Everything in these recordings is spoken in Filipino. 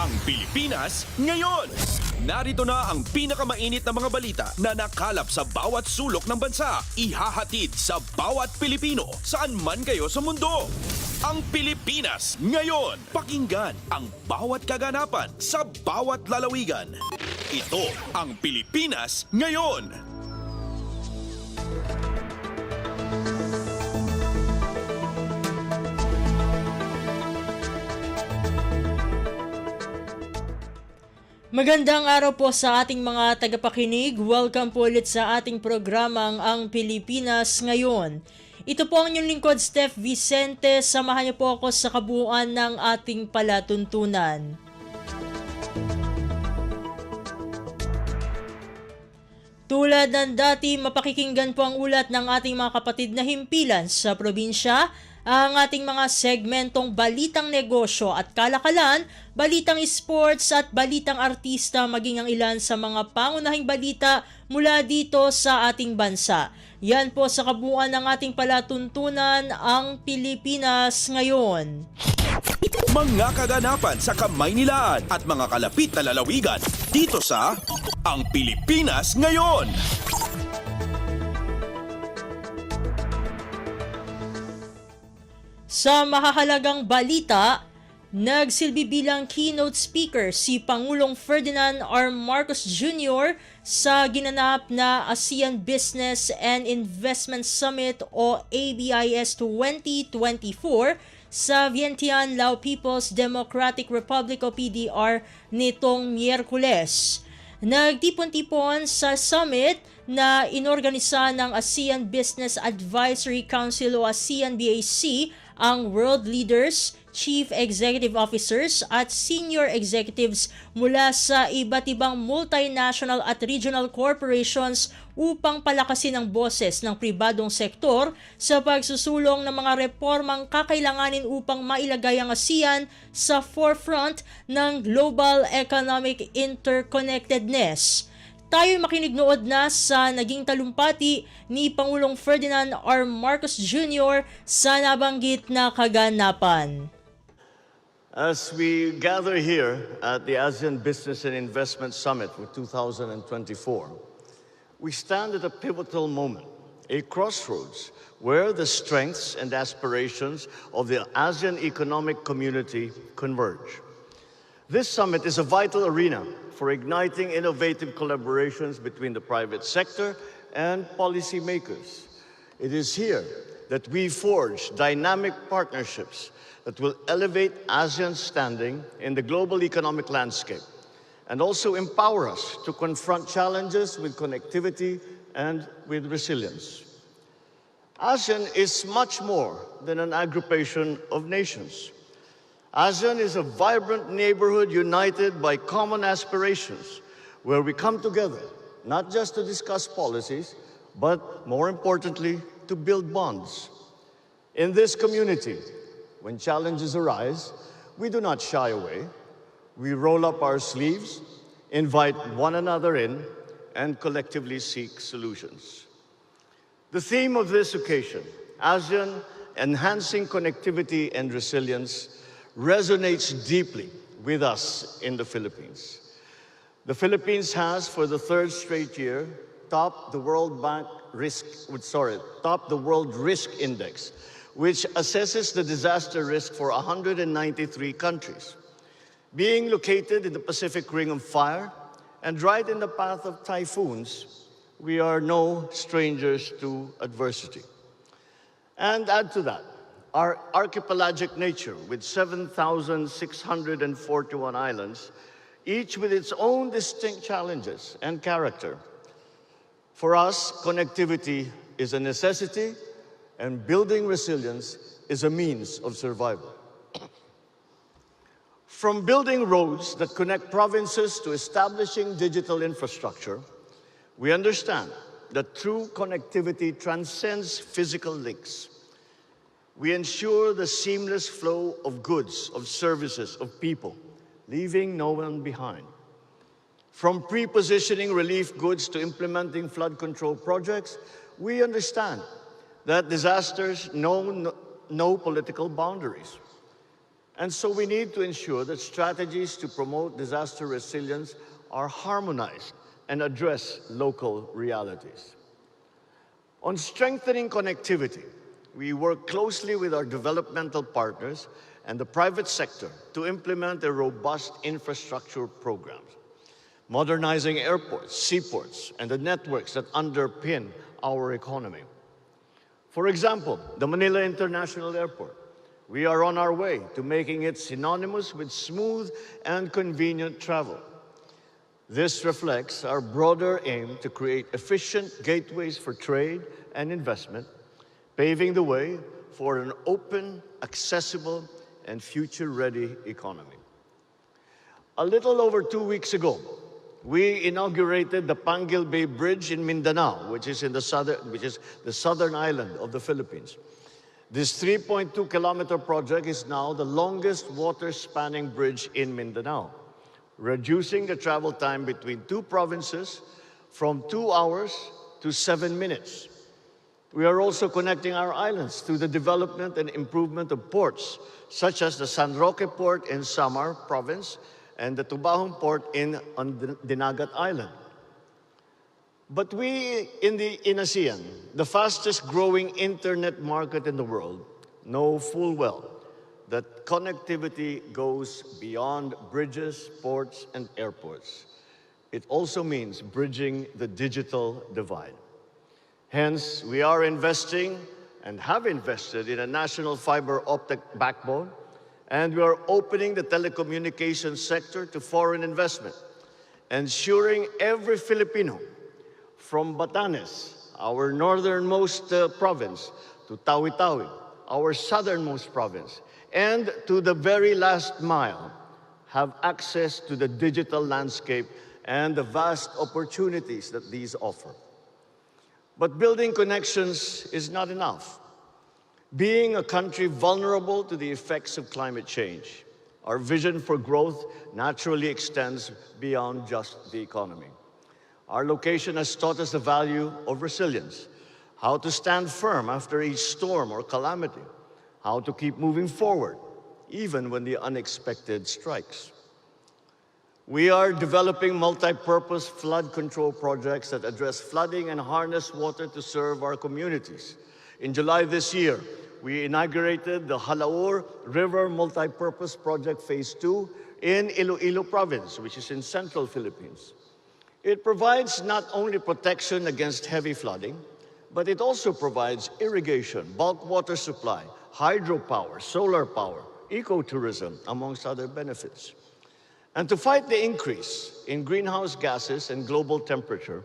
Ang Pilipinas ngayon. Narito na ang pinakamainit na mga balita na nakalap sa bawat sulok ng bansa. Ihahatid sa bawat Pilipino saan man kayo sa mundo. Ang Pilipinas ngayon. Pakinggan ang bawat kaganapan sa bawat lalawigan. Ito ang Pilipinas ngayon. Magandang araw po sa ating mga tagapakinig. Welcome po ulit sa ating programang Ang Pilipinas Ngayon. Ito po ang inyong lingkod, Steph Vicente. Samahan niyo po ako sa kabuuan ng ating palatuntunan. Tulad ng dati, mapakikinggan po ang ulat ng ating mga kapatid na himpilan sa probinsya, ang ating mga segmentong balitang negosyo at kalakalan, balitang sports at balitang artista, maging ang ilan sa mga pangunahing balita mula dito sa ating bansa. Yan po sa kabuuan ng ating palatuntunan, ang Pilipinas ngayon. Mga kaganapan sa Kamaynilaan at mga kalapit na lalawigan dito sa Ang Pilipinas Ngayon. Sa mahahalagang balita, nagsilbi bilang keynote speaker si Pangulong Ferdinand R. Marcos Jr. sa ginanap na ASEAN Business and Investment Summit o ABIS 2024 sa Vientiane, Lao People's Democratic Republic o PDR nitong Miyerkules. Nagtipon-tipon sa summit na inorganisa ng ASEAN Business Advisory Council o ASEAN BAC ang world leaders, chief executive officers at senior executives mula sa iba't ibang multinational at regional corporations upang palakasin ang boses ng pribadong sektor sa pagsusulong ng mga reformang kakailanganin upang mailagay ang ASEAN sa forefront ng global economic interconnectedness. Tayo makinig nood na sa naging talumpati ni Pangulong Ferdinand R. Marcos Jr. sa nabanggit na kaganapan. As we gather here at the ASEAN Business and Investment Summit for 2024, we stand at a pivotal moment, a crossroads, where the strengths and aspirations of the ASEAN economic community converge. This summit is a vital arena for igniting innovative collaborations between the private sector and policymakers. It is here that we forge dynamic partnerships that will elevate ASEAN's standing in the global economic landscape and also empower us to confront challenges with connectivity and with resilience. ASEAN is much more than an aggregation of nations. ASEAN is a vibrant neighborhood united by common aspirations, where we come together not just to discuss policies, but more importantly, to build bonds. In this community, when challenges arise, we do not shy away. We roll up our sleeves, invite one another in, and collectively seek solutions. The theme of this occasion, ASEAN Enhancing Connectivity and Resilience, resonates deeply with us in the Philippines. The Philippines has, for the third straight year, topped the World Risk Index, which assesses the disaster risk for 193 countries. Being located in the Pacific Ring of Fire and right in the path of typhoons, we are no strangers to adversity. And add to that, our archipelagic nature with 7,641 islands, each with its own distinct challenges and character. For us, connectivity is a necessity, and building resilience is a means of survival. From building roads that connect provinces to establishing digital infrastructure, we understand that true connectivity transcends physical links. We ensure the seamless flow of goods, of services, of people, leaving no one behind. From pre-positioning relief goods to implementing flood control projects, we understand that disasters know no political boundaries. And so we need to ensure that strategies to promote disaster resilience are harmonized and address local realities. On strengthening connectivity, we work closely with our developmental partners and the private sector to implement a robust infrastructure program, modernizing airports, seaports, and the networks that underpin our economy. For example, the Manila International Airport. We are on our way to making it synonymous with smooth and convenient travel. This reflects our broader aim to create efficient gateways for trade and investment, paving the way for an open, accessible, and future-ready economy. A little over 2 weeks ago, we inaugurated the Panguil Bay Bridge in Mindanao, which is the southern island of the Philippines. This 3.2-kilometer project is now the longest water-spanning bridge in Mindanao, reducing the travel time between two provinces from 2 hours to 7 minutes. We are also connecting our islands through the development and improvement of ports, such as the San Roque Port in Samar Province and the Tubahon Port on Dinagat Island. But we in ASEAN, the fastest growing internet market in the world, know full well that connectivity goes beyond bridges, ports, and airports. It also means bridging the digital divide. Hence, we are investing and have invested in a national fiber optic backbone, and we are opening the telecommunications sector to foreign investment, ensuring every Filipino, from Batanes, our northernmost province, to Tawi-Tawi, our southernmost province, and to the very last mile, have access to the digital landscape and the vast opportunities that these offer. But building connections is not enough. Being a country vulnerable to the effects of climate change, our vision for growth naturally extends beyond just the economy. Our location has taught us the value of resilience, how to stand firm after each storm or calamity, how to keep moving forward, even when the unexpected strikes. We are developing multi-purpose flood control projects that address flooding and harness water to serve our communities. In July this year, we inaugurated the Halaur River Multi-Purpose Project Phase 2 in Iloilo Province, which is in central Philippines. It provides not only protection against heavy flooding, but it also provides irrigation, bulk water supply, hydropower, solar power, ecotourism, amongst other benefits. And to fight the increase in greenhouse gases and global temperature,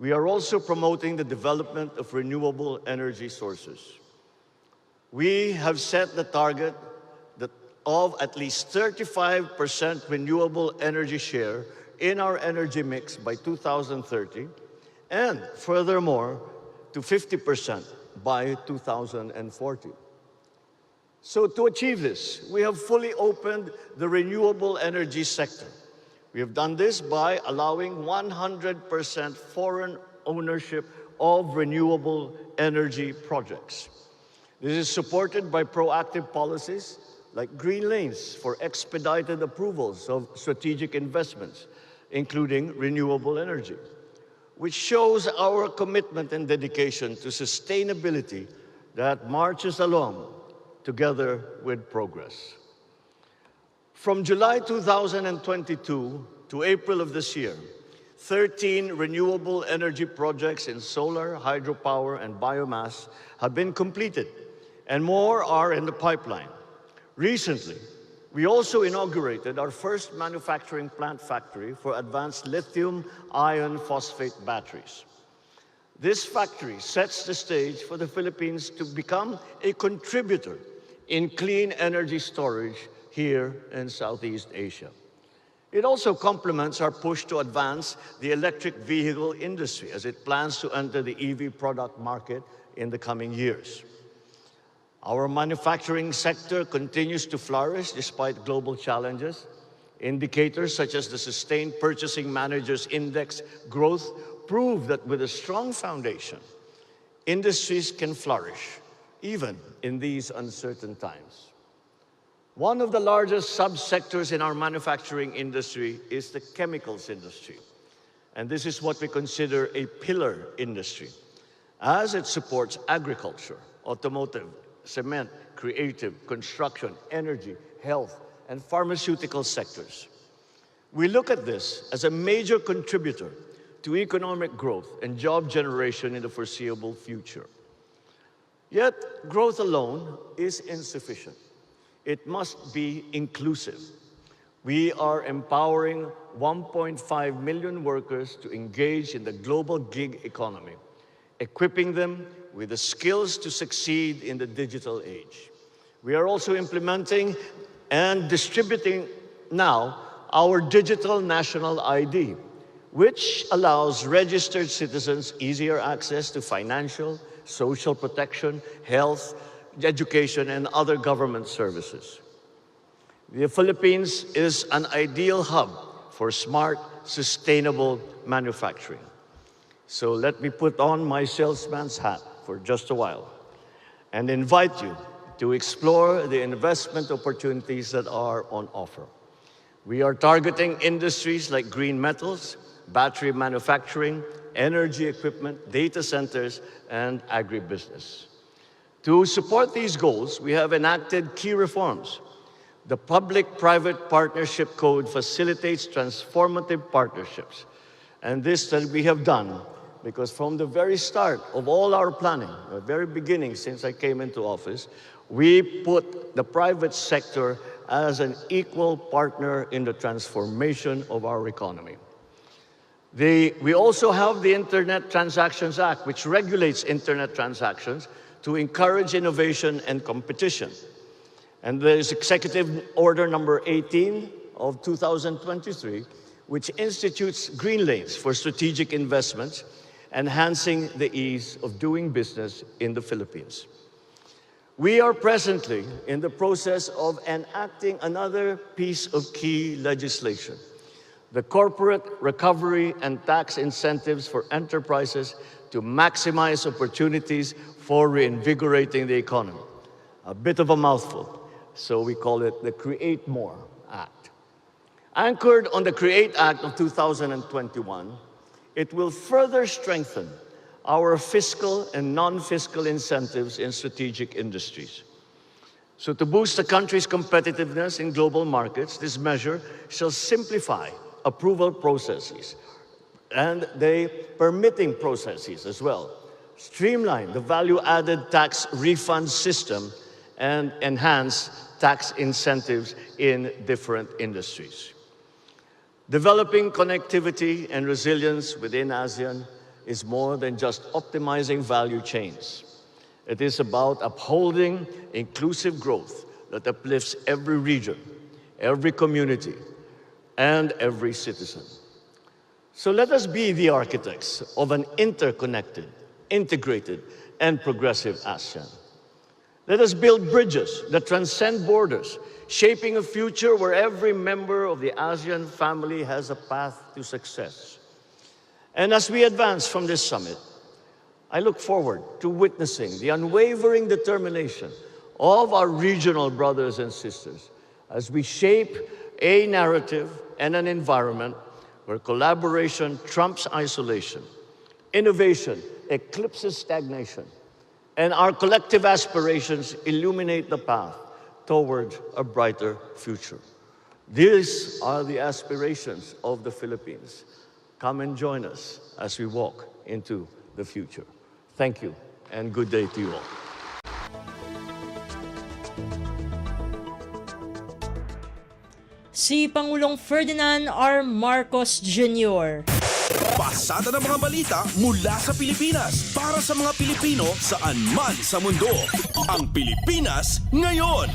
we are also promoting the development of renewable energy sources. We have set the target of at least 35% renewable energy share in our energy mix by 2030, and furthermore, to 50% by 2040. So to achieve this, we have fully opened the renewable energy sector. We have done this by allowing 100% foreign ownership of renewable energy projects. This is supported by proactive policies like green lanes for expedited approvals of strategic investments, including renewable energy, which shows our commitment and dedication to sustainability that marches along together with progress. From July 2022 to April of this year, 13 renewable energy projects in solar, hydropower, and biomass have been completed, and more are in the pipeline. Recently, we also inaugurated our first manufacturing plant factory for advanced lithium iron phosphate batteries. This factory sets the stage for the Philippines to become a contributor in clean energy storage here in Southeast Asia. It also complements our push to advance the electric vehicle industry as it plans to enter the EV product market in the coming years. Our manufacturing sector continues to flourish despite global challenges. Indicators such as the Sustained Purchasing Managers Index growth prove that with a strong foundation, industries can flourish even in these uncertain times. One of the largest subsectors in our manufacturing industry is the chemicals industry. And this is what we consider a pillar industry, as it supports agriculture, automotive, cement, creative, construction, energy, health, and pharmaceutical sectors. We look at this as a major contributor to economic growth and job generation in the foreseeable future. Yet, growth alone is insufficient. It must be inclusive. We are empowering 1.5 million workers to engage in the global gig economy, equipping them with the skills to succeed in the digital age. We are also implementing and distributing now our digital national ID, which allows registered citizens easier access to financial, social protection, health, education, and other government services. The Philippines is an ideal hub for smart, sustainable manufacturing. So let me put on my salesman's hat for just a while and invite you to explore the investment opportunities that are on offer. We are targeting industries like green metals, battery manufacturing, energy equipment, data centers, and agribusiness. To support these goals, we have enacted key reforms. The Public-Private Partnership Code facilitates transformative partnerships. And this that we have done because from the very start of all our planning, the very beginning since I came into office, we put the private sector as an equal partner in the transformation of our economy. We also have the Internet Transactions Act, which regulates internet transactions to encourage innovation and competition. And there is Executive Order number 18 of 2023, which institutes green lanes for strategic investments, enhancing the ease of doing business in the Philippines. We are presently in the process of enacting another piece of key legislation, the Corporate Recovery and Tax Incentives for Enterprises to maximize opportunities for reinvigorating the economy. A bit of a mouthful, so we call it the Create More Act. Anchored on the Create Act of 2021, it will further strengthen our fiscal and non-fiscal incentives in strategic industries. So to boost the country's competitiveness in global markets, this measure shall simplify approval processes and the permitting processes as well, streamline the value-added tax refund system, and enhance tax incentives in different industries. Developing connectivity and resilience within ASEAN is more than just optimizing value chains. It is about upholding inclusive growth that uplifts every region, every community, and every citizen. So let us be the architects of an interconnected, integrated, and progressive ASEAN. Let us build bridges that transcend borders, shaping a future where every member of the ASEAN family has a path to success. And as we advance from this summit, I look forward to witnessing the unwavering determination of our regional brothers and sisters as we shape a narrative and an environment where collaboration trumps isolation, innovation eclipses stagnation, and our collective aspirations illuminate the path toward a brighter future. These are the aspirations of the Philippines. Come and join us as we walk into the future. Thank you, and good day to you all. Si Pangulong Ferdinand R. Marcos Jr. Pasada ng mga balita mula sa Pilipinas para sa mga Pilipino saan man sa mundo. Ang Pilipinas ngayon.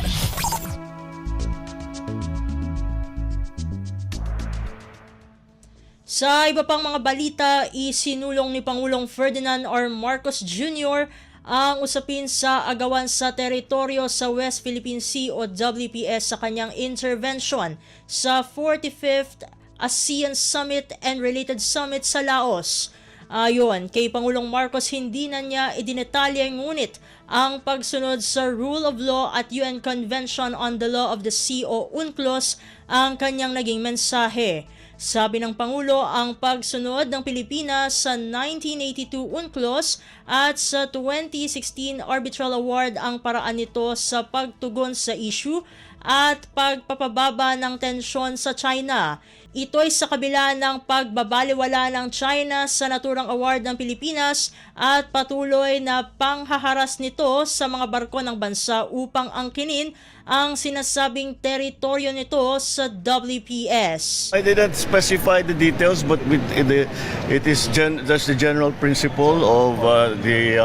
Sa iba pang mga balita, isinulong ni Pangulong Ferdinand R. Marcos Jr. ang usapin sa agawan sa teritoryo sa West Philippine Sea o WPS sa kanyang intervention sa 45th ASEAN Summit and related summit sa Laos. Ayon kay Pangulong Marcos, hindi na niya idinetalye ngunit ang pagsunod sa Rule of Law at UN Convention on the Law of the Sea o UNCLOS ang kanyang naging mensahe. Sabi ng Pangulo, ang pagsunod ng Pilipinas sa 1982 UNCLOS at sa 2016 Arbitral Award ang paraan nito sa pagtugon sa issue at pagpapababa ng tensyon sa China. Ito'y sa kabila ng pagbabaliwala ng China sa naturang award ng Pilipinas at patuloy na panghaharas nito sa mga barko ng bansa upang angkinin ang sinasabing teritoryo nito sa WPS. I didn't specify the details, but it is just the general principle of the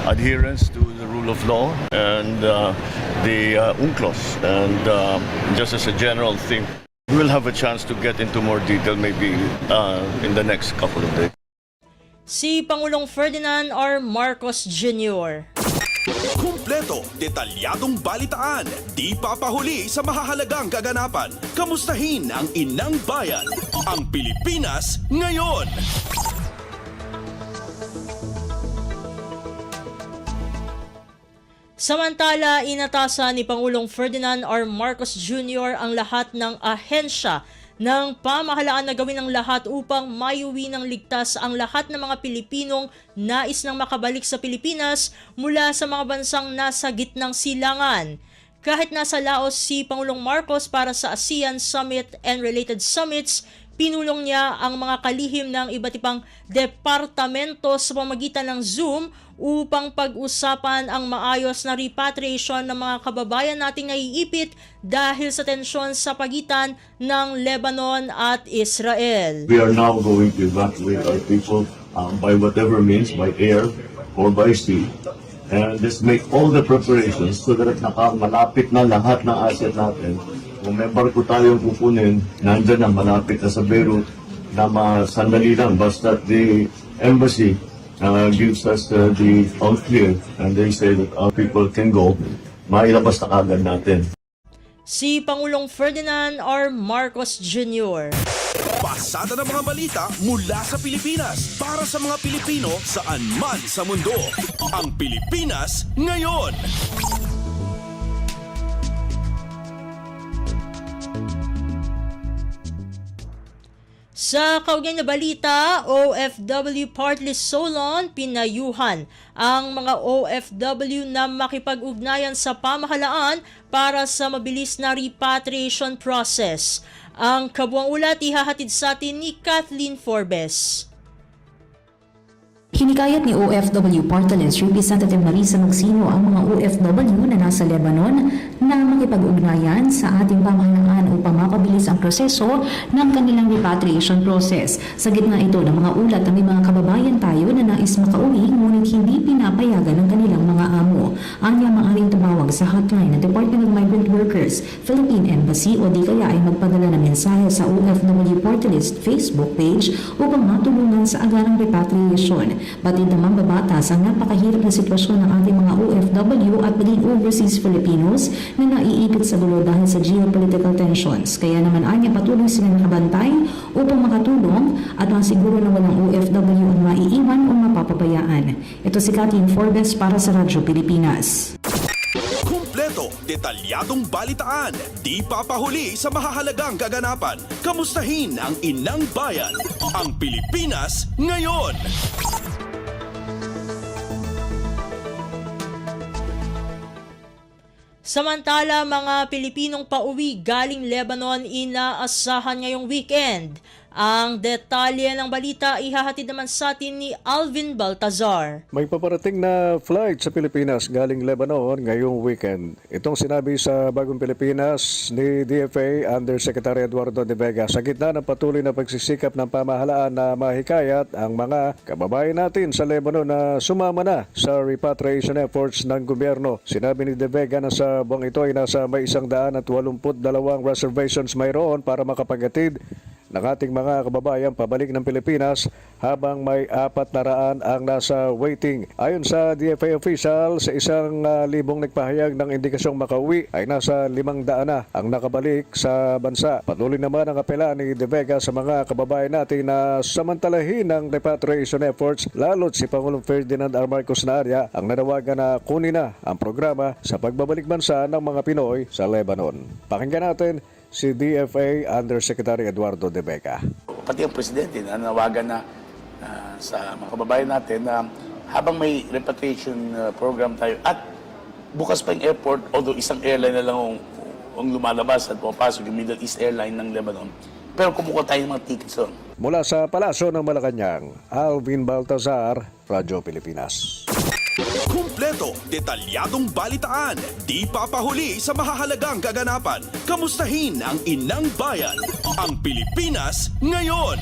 adherence to the rule of law and the UNCLOS. And just as a general thing, we will have a chance to get into more detail maybe in the next couple of days. Si Pangulong Ferdinand R. Marcos Jr. Kumpleto, detalyadong balitaan, di papahuli sa mahahalagang kaganapan. Kamustahin ang inang bayan, ang Pilipinas ngayon. Samantala, inatasan ni Pangulong Ferdinand R. Marcos Jr. ang lahat ng ahensya ng pamahalaan na gawin ang lahat upang maiuwi ng ligtas ang lahat ng mga Pilipinong nais nang makabalik sa Pilipinas mula sa mga bansang nasa gitnang silangan. Kahit nasa Laos si Pangulong Marcos para sa ASEAN Summit and related summits, pinulong niya ang mga kalihim ng iba't ibang departamento sa pamamagitan ng Zoom upang pag-usapan ang maayos na repatriation ng mga kababayan nating naiipit dahil sa tensyon sa pagitan ng Lebanon at Israel. We are now going to evacuate our people by whatever means, by air or by sea. And just make all the preparations so that malapit na lahat ng asset natin. Kung may barko tayong kukunin, nandyan na malapit na sa Beirut na sandali lang. Basta the embassy gives us the all clear and they say that our people can go, mailabas na kagad natin. Si Pangulong Ferdinand R. Marcos Jr. Pasada ng mga balita mula sa Pilipinas para sa mga Pilipino saan man sa mundo. Ang Pilipinas ngayon. Sa kaugnay na balita, OFW Part List Solon pinayuhan ang mga OFW na makipag-ugnayan sa pamahalaan para sa mabilis na repatriation process. Ang kabuang ulat ihahatid sa atin ni Kathleen Forbes. Hinikayat ni OFW Portales Representative Marisa Magsimo ang mga OFW na nasa Lebanon na makipag-ugnayan sa ating pamahalaan upang mapabilis ang proseso ng kanilang repatriation process. Sa gitna ito ng mga ulat na may mga kababayan tayo na nais makauwi ngunit hindi pinapayagan ng kanilang mga amo. Anya maaaring tumawag sa hotline ng Department of Migrant Workers, Philippine Embassy o di kaya ay magpadala ng mensahe sa OFW Portales Facebook page upang matulungan sa agarang repatriation. Batid naman babatas ang napakahirap na sitwasyon ng ating mga OFW at maging overseas Filipinos na naiikot sa gulo dahil sa geopolitical tensions. Kaya naman anya patuloy sila nakabantay upang makatulong at masiguro na walang OFW ang maiiwan o mapapabayaan. Ito si Kathleen Forbes para sa Radyo Pilipinas. Kumpleto, detalyadong balitaan, di papahuli sa mahahalagang kaganapan. Kamustahin ang inang bayan, ang Pilipinas ngayon. Samantala, mga Pilipinong pauwi galing Lebanon inaasahan ngayong weekend. Ang detalye ng balita ihahatid naman sa atin ni Alvin Baltazar. May paparating na flight sa Pilipinas galing Lebanon ngayong weekend. Itong sinabi sa Bagong Pilipinas ni DFA Undersecretary Eduardo De Vega sa gitna ng patuloy na pagsisikap ng pamahalaan na mahikayat ang mga kababayan natin sa Lebanon na sumama na sa repatriation efforts ng gobyerno. Sinabi ni De Vega na sa buwang ito ay nasa may 182 reservations mayroon para makapagatid ng ating mga kababayan pabalik ng Pilipinas habang may 400 ang nasa waiting. Ayon sa DFA official, sa 1,000 nagpahayag ng indikasyong makauwi ay nasa 500 na ang nakabalik sa bansa. Patuloy naman ang apela ni De Vega sa mga kababayan natin na samantalahin ang repatriation efforts, lalo't si Pangulong Ferdinand R. Marcos Naria ang nanawagan na kunin na ang programa sa pagbabalik bansa ng mga Pinoy sa Lebanon. Pakinggan natin si DFA Undersecretary Eduardo De Vega. Pati ang Presidente nanawagan na sa mga kababayan natin na habang may repatriation program tayo at bukas pa yung airport, although isang airline na lang ang lumalabas at pumapasok, yung Middle East Airline ng Lebanon, pero kumukuha tayo ng mga tickets doon. Mula sa Palasyo ng Malacanang, Alvin Baltazar, Radyo Pilipinas. Kumpleto, detalyadong balitaan, di papahuli sa mahahalagang kaganapan. Kamustahin ang inang bayan, ang Pilipinas ngayon.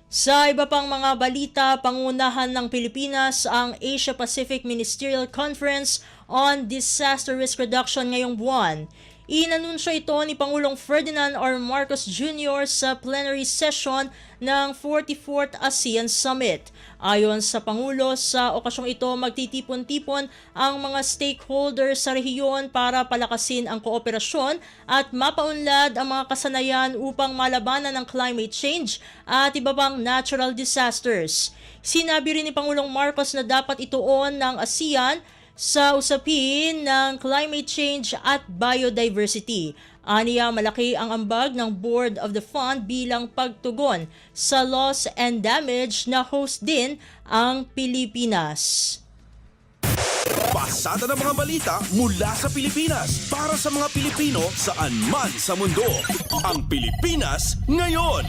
Sa iba pang mga balita, pangunahan ng Pilipinas ang Asia-Pacific Ministerial Conference on Disaster Risk Reduction ngayong buwan. Inanunsyo ito ni Pangulong Ferdinand R. Marcos Jr. sa plenary session ng 44th ASEAN Summit. Ayon sa Pangulo, sa okasyong ito magtitipon-tipon ang mga stakeholders sa rehiyon para palakasin ang kooperasyon at mapaunlad ang mga kasanayan upang malabanan ng climate change at iba pang natural disasters. Sinabi rin ni Pangulong Marcos na dapat ituon ng ASEAN sa usapin ng climate change at biodiversity. Aniya, malaki ang ambag ng Board of the Fund bilang pagtugon sa loss and damage na host din ang Pilipinas. Pasada ng mga balita mula sa Pilipinas para sa mga Pilipino saan man sa mundo. Ang Pilipinas ngayon.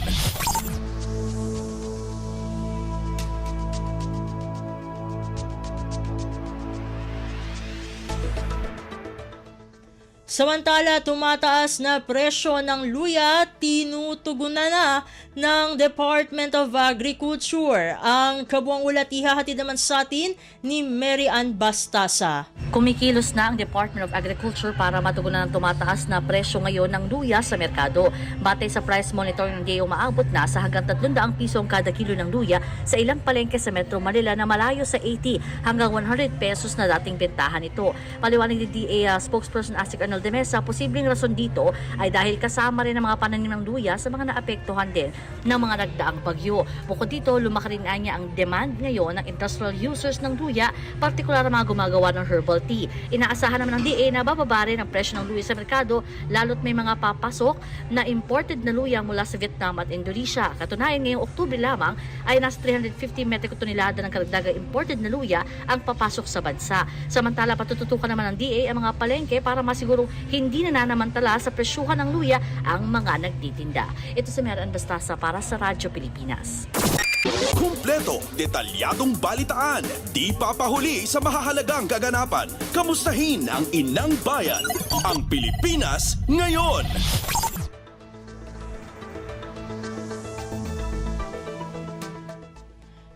Samantala, tumataas na presyo ng luya, tinutugunan na ng Department of Agriculture. Ang kabuang ulat ihahatid naman sa atin ni Mary Ann Bastasa. Kumikilos na ang Department of Agriculture para matugunan ang tumataas na presyo ngayon ng luya sa merkado. Batay sa price monitoring ng DA, umaabot na sa hanggang 300 piso ang kada kilo ng luya sa ilang palengke sa Metro Manila na malayo sa 80 hanggang 100 pesos na dating bentahan ito. Paliwanag ni DA spokesperson Asik Arnold de Mesa, posibleng rason dito ay dahil kasama rin ang mga pananim ng luya sa mga naapektuhan din ng mga nagdaang bagyo. Bukod dito, lumaki rin niya ang demand ngayon ng industrial users ng luya, partikular ang mga gumagawa ng herbal tea. Inaasahan naman ng DA na bababa rin ang presyo ng luya sa merkado, lalo't may mga papasok na imported na luya mula sa Vietnam at Indonesia. Katunayan, ngayong Oktubre lamang ay nasa 350 metriko tonelada ng karagdagang imported na luya ang papasok sa bansa. Samantala, patututukan naman ng DA ang mga palengke para masigurong hindi nananamantala sa presyuhan ng luya ang mga nagtitinda. Ito si Mary Ann Bastasa para sa Radyo Pilipinas. Kumpleto, detalyadong balitaan, di papahuli sa mahahalagang kaganapan. Kamustahin ang inang bayan, ang Pilipinas ngayon.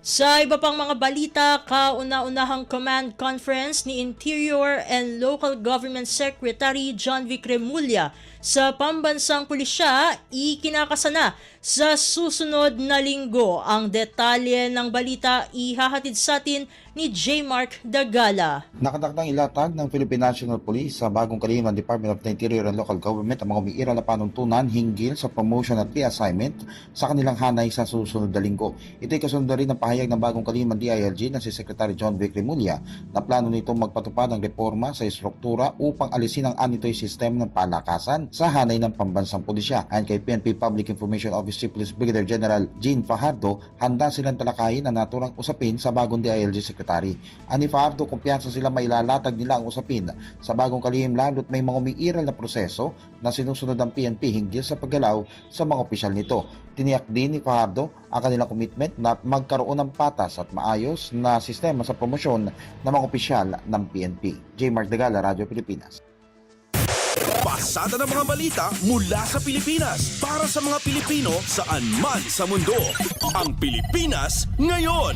Sa iba pang mga balita, kauna-unahang command conference ni Interior and Local Government Secretary John Vic Remulla sa pambansang pulisya ikinakasana sa susunod na linggo. Ang detalye ng balita ihahatid sa atin ni J. Mark Dagala. Nakatakdang ilatag ng Philippine National Police sa bagong kalihim ng Department of the Interior and Local Government ang mga umiiral na panuntunan hinggil sa promotion at reassignment sa kanilang hanay sa susunod na linggo. Ito'y kasunod rin ng pahayag ng bagong kalihim ng DILG na si Secretary John Vic Remulla na plano nito magpatupad ng reforma sa struktura upang alisin ang anito'y sistema ng palakasan sa hanay ng pambansang pulisya. Ayon kay PNP Public Information Office Chief Police Brigadier General Jean Fajardo, handa silang talakayin ang naturang usapin sa bagong DILG Secretary. Ani Fajardo, kumpiyansa sila mailalatag nila ang usapin sa bagong kalihim lalo't may mga umiiral na proseso na sinusunod ng PNP hinggil sa paggalaw sa mga opisyal nito. Tiniyak din ni Fajardo ang kanilang commitment na magkaroon ng patas at maayos na sistema sa promosyon ng mga opisyal ng PNP. J. Mark Dagala, Radyo Pilipinas. Pasada ng mga balita mula sa Pilipinas para sa mga Pilipino saan man sa mundo. Ang Pilipinas ngayon.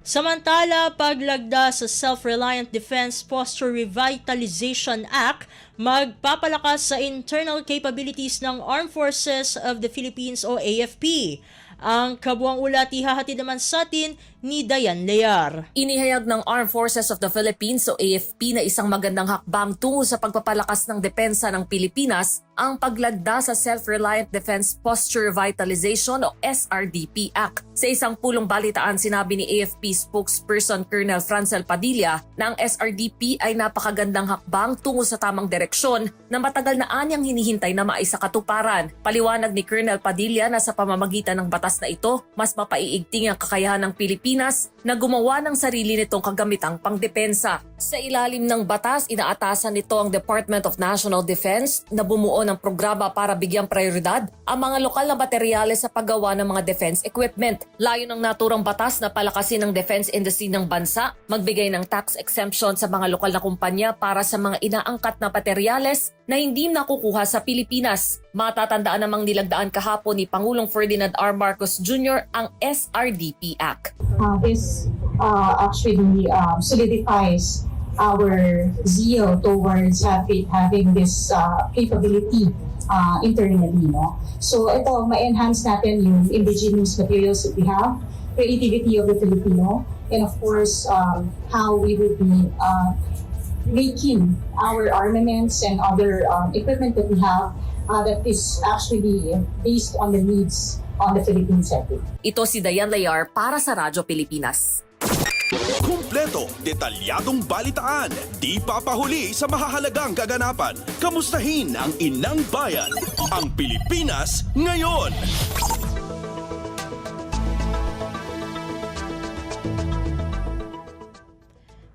Samantala, paglagda sa Self-Reliant Defense Posture Revitalization Act, magpapalakas sa internal capabilities ng Armed Forces of the Philippines o AFP. Ang kabuang ulat ihahatid naman sa atin ni Dayan Lear. Inihayag ng Armed Forces of the Philippines o AFP na isang magandang hakbang tungo sa pagpapalakas ng depensa ng Pilipinas ang paglagda sa Self-Reliant Defense Posture Revitalization o SRDP Act. Sa isang pulong balitaan, sinabi ni AFP spokesperson Colonel Francel Padilla na ang SRDP ay napakagandang hakbang tungo sa tamang direksyon na matagal na anyang hinihintay na maisakatuparan. Paliwanag ni Colonel Padilla na sa pamamagitan ng batas na ito, mas mapaiigting ang kakayahan ng Pilipinas na gumawa ng sarili nitong kagamitang pangdepensa. Sa ilalim ng batas, inaatasan nito ang Department of National Defense na bumuo ng programa para bigyang prioridad ang mga lokal na materyales sa paggawa ng mga defense equipment. Layo ng naturang batas na palakasin ang defense industry ng bansa, magbigay ng tax exemption sa mga lokal na kumpanya para sa mga inaangkat na materyales na hindi nakukuha sa Pilipinas. Matatandaan namang nilagdaan kahapon ni Pangulong Ferdinand R. Marcos Jr. ang SRDP Act. This actually solidifies our zeal towards having this capability internally. No? So ito, ma-enhance natin yung indigenous materials that we have, creativity of the Filipino, and of course, how we will be making our armaments and other equipment that we have that is actually based on the needs on the Philippine sector. Ito si Dayan Layar para sa Radyo Pilipinas. Kumpleto, detalyadong balitaan, di papahuli sa mahahalagang kaganapan. Kamustahin ang inang bayan, ang Pilipinas ngayon.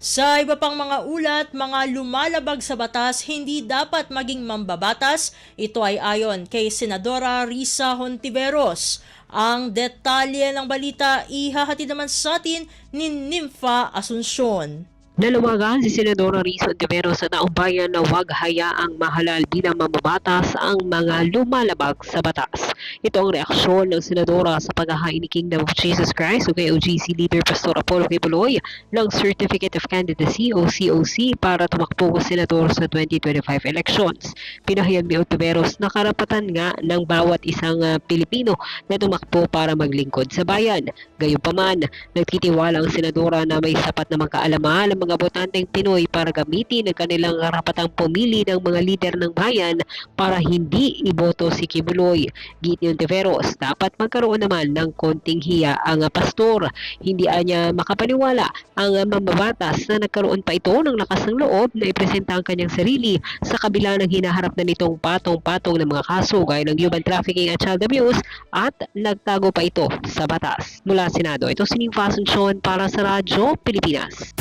Sa iba pang mga ulat, mga lumalabag sa batas hindi dapat maging mambabatas. Ito ay ayon kay Senadora Risa Hontiveros. Ang detalye ng balita ihahatid naman sa atin ni Nympha Asuncion. Nalawagan si Senadora Risa Hontiveros sa taong bayan na huwag hayaang mahalal bilang mambabatas ang mga lumalabag sa batas. Ito ang reaksyon ng Senadora sa paghahain ni Kingdom of Jesus Christ o kay OGC Leader Pastor Apollo Kibuloy ng Certificate of Candidacy o COC para tumakbo sa Senador sa 2025 elections. Pinahayag ni Hontiveros na karapatan nga ng bawat isang Pilipino na tumakbo para maglingkod sa bayan. Gayunpaman, nagtitiwala ang Senadora na may sapat na kaalaman ang mga botanteng Pinoy para gamitin ang kanilang karapatang pumili ng mga lider ng bayan para hindi iboto si Kibuloy. Git ni Hontiveros, dapat magkaroon naman ng konting hiya ang pastor. Hindi niya makapaniwala ang mambabatas na nagkaroon pa ito ng lakas ng loob na ipresenta ang kanyang sarili sa kabila ng hinaharap na nitong patong-patong ng mga kaso gaya ng human trafficking at child abuse at nagtago pa ito sa batas. Mula Senado, ito si Nympha Asuncion para sa Radyo Pilipinas.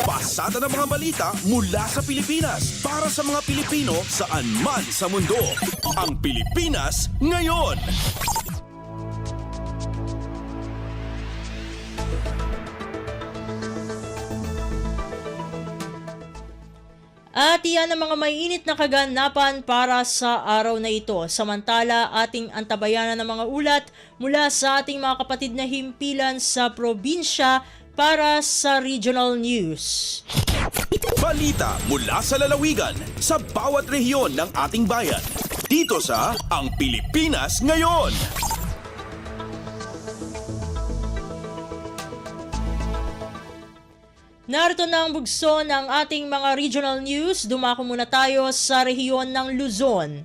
Pasada ng mga balita mula sa Pilipinas para sa mga Pilipino saan man sa mundo. Ang Pilipinas ngayon. At iyan ang mga mainit na kaganapan para sa araw na ito. Samantala, ating antabayanan ng mga ulat mula sa ating mga kapatid na himpilan sa probinsya para sa regional news. Balita mula sa lalawigan sa bawat rehiyon ng ating bayan. Dito sa Ang Pilipinas Ngayon. Narito na ang bugso ng ating mga regional news. Dumako muna tayo sa rehiyon ng Luzon.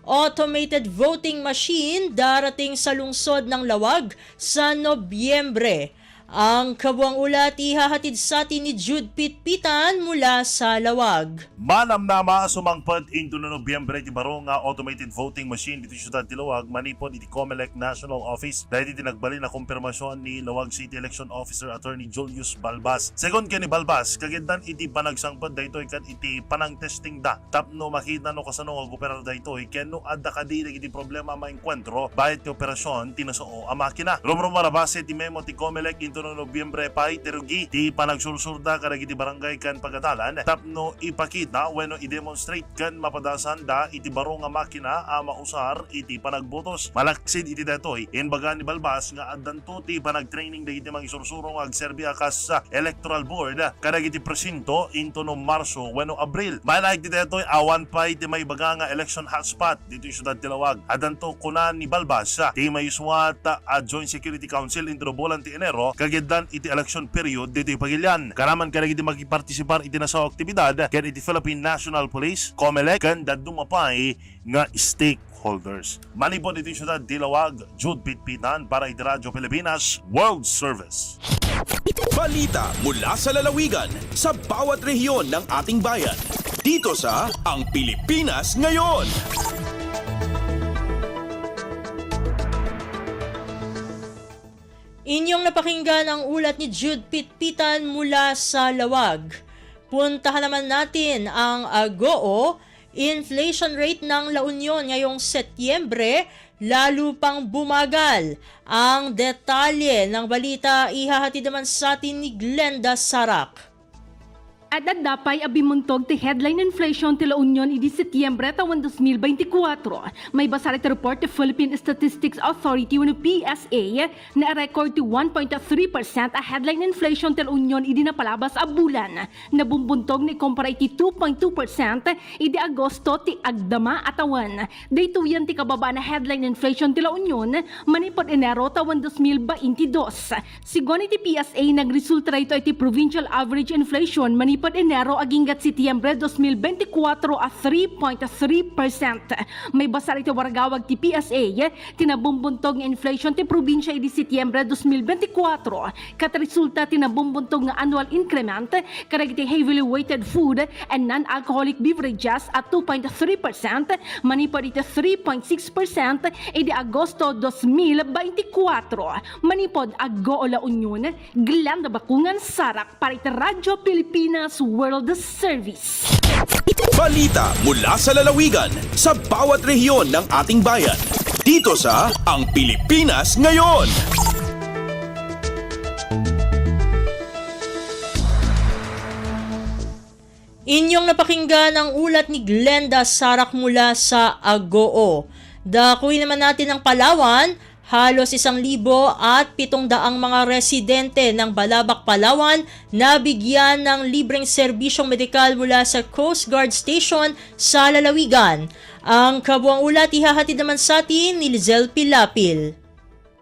Automated voting machine darating sa lungsod ng Lawag sa Nobyembre. Ang kabuang ulat ihahatid sa atin ni Jude Pitpitan mula sa Lawag. Manam na sumangpad into no Nobyembre di barong nga automated voting machine dito sa Lawag manipod iti COMELEC National Office dahil tinagbali na kumpirmasyon ni Lawag City Election Officer Attorney Julius Balbas. Second kani Balbas, kagindan iti panagsangpad dayto ikan iti panang testing da. Tapno makita no kasano nga operar dayto ken no adda kadi iti problema maenkwentro bayad ti operasyon tinasoo a makina. Rumrumarabase ti memo ti COMELEC into into no Nobyembre pa itirugi ti panagsursurda kada iti barangay kan pagatalan tapno ipakita wenno i-demonstrate kan mapadasan da iti baro nga makina a mausar iti panagbotos. Malaksid iti detoy inbaga ni Balbas nga addanto ti panagtraining da iti mangisursurong agserbi akas sa electoral board kada iti presinto into no Marso wenno Abril. Malak iti detoy awan pa iti may baga nga election hotspot dito yung syudad Tilawag. Addanto kunan ni Balbas ti may suwat a Joint Security Council into bulan ti Enero kagiddan iti election period dito yung Pagilian. Karaman kada iti magpartisipar iti nasaw aktibidad ken iti Philippine National Police, COMELEC ken dadumapay nga stakeholders. Manipod iti syudad Tilawag, Jude Pitpitan para iti Radyo Pilipinas World Service. Balita mula sa lalawigan sa bawat rehiyon ng ating bayan. Dito sa Ang Pilipinas Ngayon. Inyong napakinggan ang ulat ni Jude Pitpitan mula sa Lawag. Puntahan naman natin ang AGOO, inflation rate ng La Union ngayong Setyembre, lalo pang bumagal. Ang detalye ng balita ihahatid naman sa atin ni Glenda Sarak. At dapay abimuntog ti headline inflation ti La Union idi Setyembre taon 2024. May basa iti report ti Philippine Statistics Authority o PSA na record ti 1.3% a headline inflation ti La Union idi napalabas a bulan. Nabumbuntog ni kumpara iti 2.2% idi Agosto ti agdama atawan. Dayto yan ti kababa na headline inflation ti La Union manipod Enero taon 2022. Sigon iti PSA nagresulta ito iti provincial average inflation manipod Enero aginggat Setyembre 2024 a 3.3%. May basa iti waragawag ti PSA tinabumbuntog nga inflation ti probinsya idi Setyembre 2024 kat resulta tinabumbuntog nga annual increment karag iti heavily weighted food and non-alcoholic beverages at 2.3% manipod iti 3.6% idi Agosto 2024. Manipod Agoo La Union, Glenda Bakungan Sarak para iti Radyo Pilipinas World Service. Balita mula sa lalawigan sa bawat rehiyon ng ating bayan. Dito sa Ang Pilipinas Ngayon. Inyong napakinggan ang ulat ni Glenda Sarak mula sa AGOO. Dakuin naman natin ang Palawan. Halos 1,700 mga residente ng Balabac, Palawan na bigyan ng libreng serbisyong medikal mula sa Coast Guard Station sa lalawigan. Ang kabuang ulat ihahatid naman sa atin ni Lizelle Pilapil.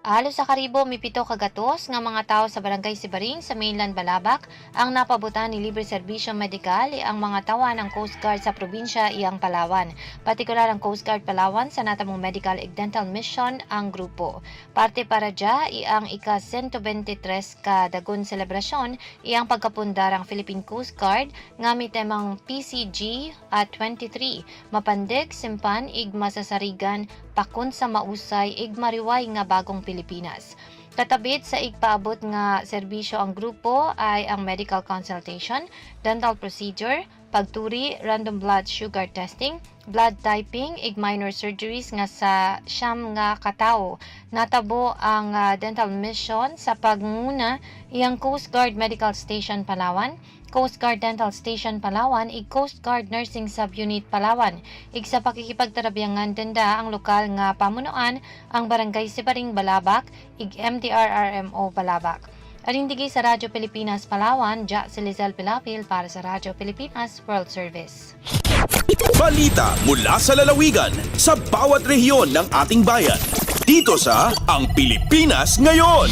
Halos sa karibo may 7 kagatos nga mga tao sa Barangay Sibaring sa mainland Balabac ang napabutan ni libre serbisyong medikal ang mga tawa ng Coast Guard sa probinsya iyang Palawan. Partikular ang Coast Guard Palawan sa natamong medical ug dental mission ang grupo. Parte para dya iyang ika-123 ka dagon selebrasyon iyang pagkapundar ang Philippine Coast Guard nga may temang PCG at 23 mapandig simpan ig masasarigan pakon sa mausay ig mariway nga bagong Pilipinas. Katabit sa igpaabot nga serbisyo ang grupo ay ang medical consultation, dental procedure, pagturi, random blood sugar testing, blood typing, ig minor surgeries nga sa siyam nga katao. Natabo ang dental mission sa pagnguna iyang Coast Guard Medical Station Palawan, Coast Guard Dental Station Palawan, ig Coast Guard Nursing Subunit Palawan. Ig sa pakikipagtarabiyangan denda ang lokal nga pamunuan ang Barangay Sibaring Balabac, ig MTRRMO Balabac. Alindigi sa Radyo Pilipinas Palawan, Dya si Lizelle Pilapil para sa Radyo Pilipinas World Service. Balita mula sa lalawigan sa bawat rehiyon ng ating bayan. Dito sa Ang Pilipinas Ngayon.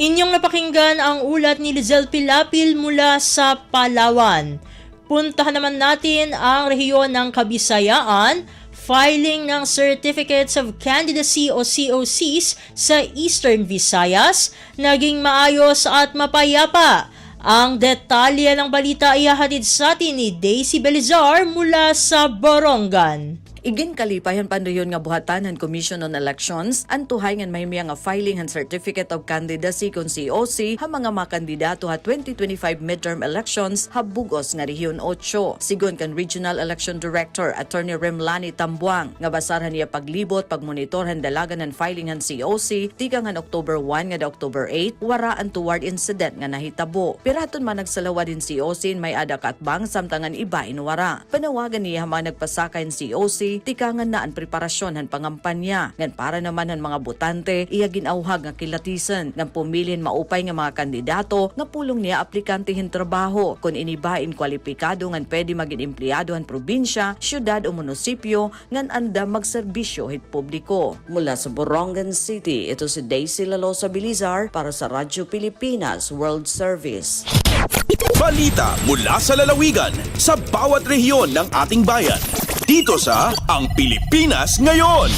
Inyong napakinggan ang ulat ni Lizelle Pilapil mula sa Palawan. Puntahan naman natin ang rehiyon ng Kabisayaan. Filing ng Certificates of Candidacy o COCs sa Eastern Visayas naging maayos at mapayapa. Ang detalye ng balita ihahatid sa atin ni Daisy Belizar mula sa Borongan. Igin kalipayan pandayon nga buhatan ng Commission on Elections antuhay nga may nga filing han Certificate of Candidacy kon COC ha mga makandidato ha 2025 midterm elections ha bugos nga Rehiyon 8. Sigon kan Regional Election Director Attorney Remlani Tambuang nga basarhan niya paglibot pagmonitorhan dalagan ng filing han COC tika nga October 1 nga October 8 waraan toward incident nga nahitabo. Piraton man nagsalawa din COC may ada katbang samtangan iba inwara. Panawagan niya mga nagpasakay ng COC tikangan na ang preparasyon han pangampanya ngan para naman han mga botante iya ginauhag nga kilatisan ngan pumilin maupay nga mga kandidato nga pulong niya aplikante hin trabaho kun inibain kwalipikado ngan pwede maging empleyado han probinsya, syudad o munisipyo ngan anda magserbisyo hit publiko. Mula sa Borongan City, ito si Daisy Lalosa Bilizar para sa Radyo Pilipinas World Service. Balita mula sa lalawigan sa bawat rehiyon ng ating bayan. Dito sa Ang Pilipinas Ngayon.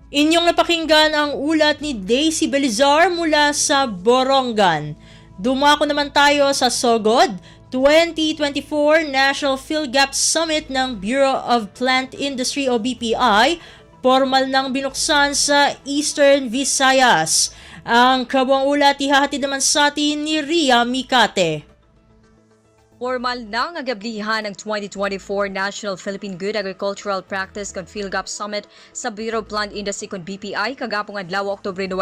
Inyong napakinggan ang ulat ni Daisy Belizar mula sa Borongan. Dumako naman tayo sa Sogod, 2024 National PhilGap Summit ng Bureau of Plant Industry o BPI, formal nang binuksan sa Eastern Visayas. Ang kabuang ulat ihahatid naman sa atin ni Ria Mikate. Formal nang agablihan ng 2024 National Philippine Good Agricultural Practice kon PhilGap Summit sa Bureau of Plant Industry kon BPI kagapong adlaw Oktubre 9.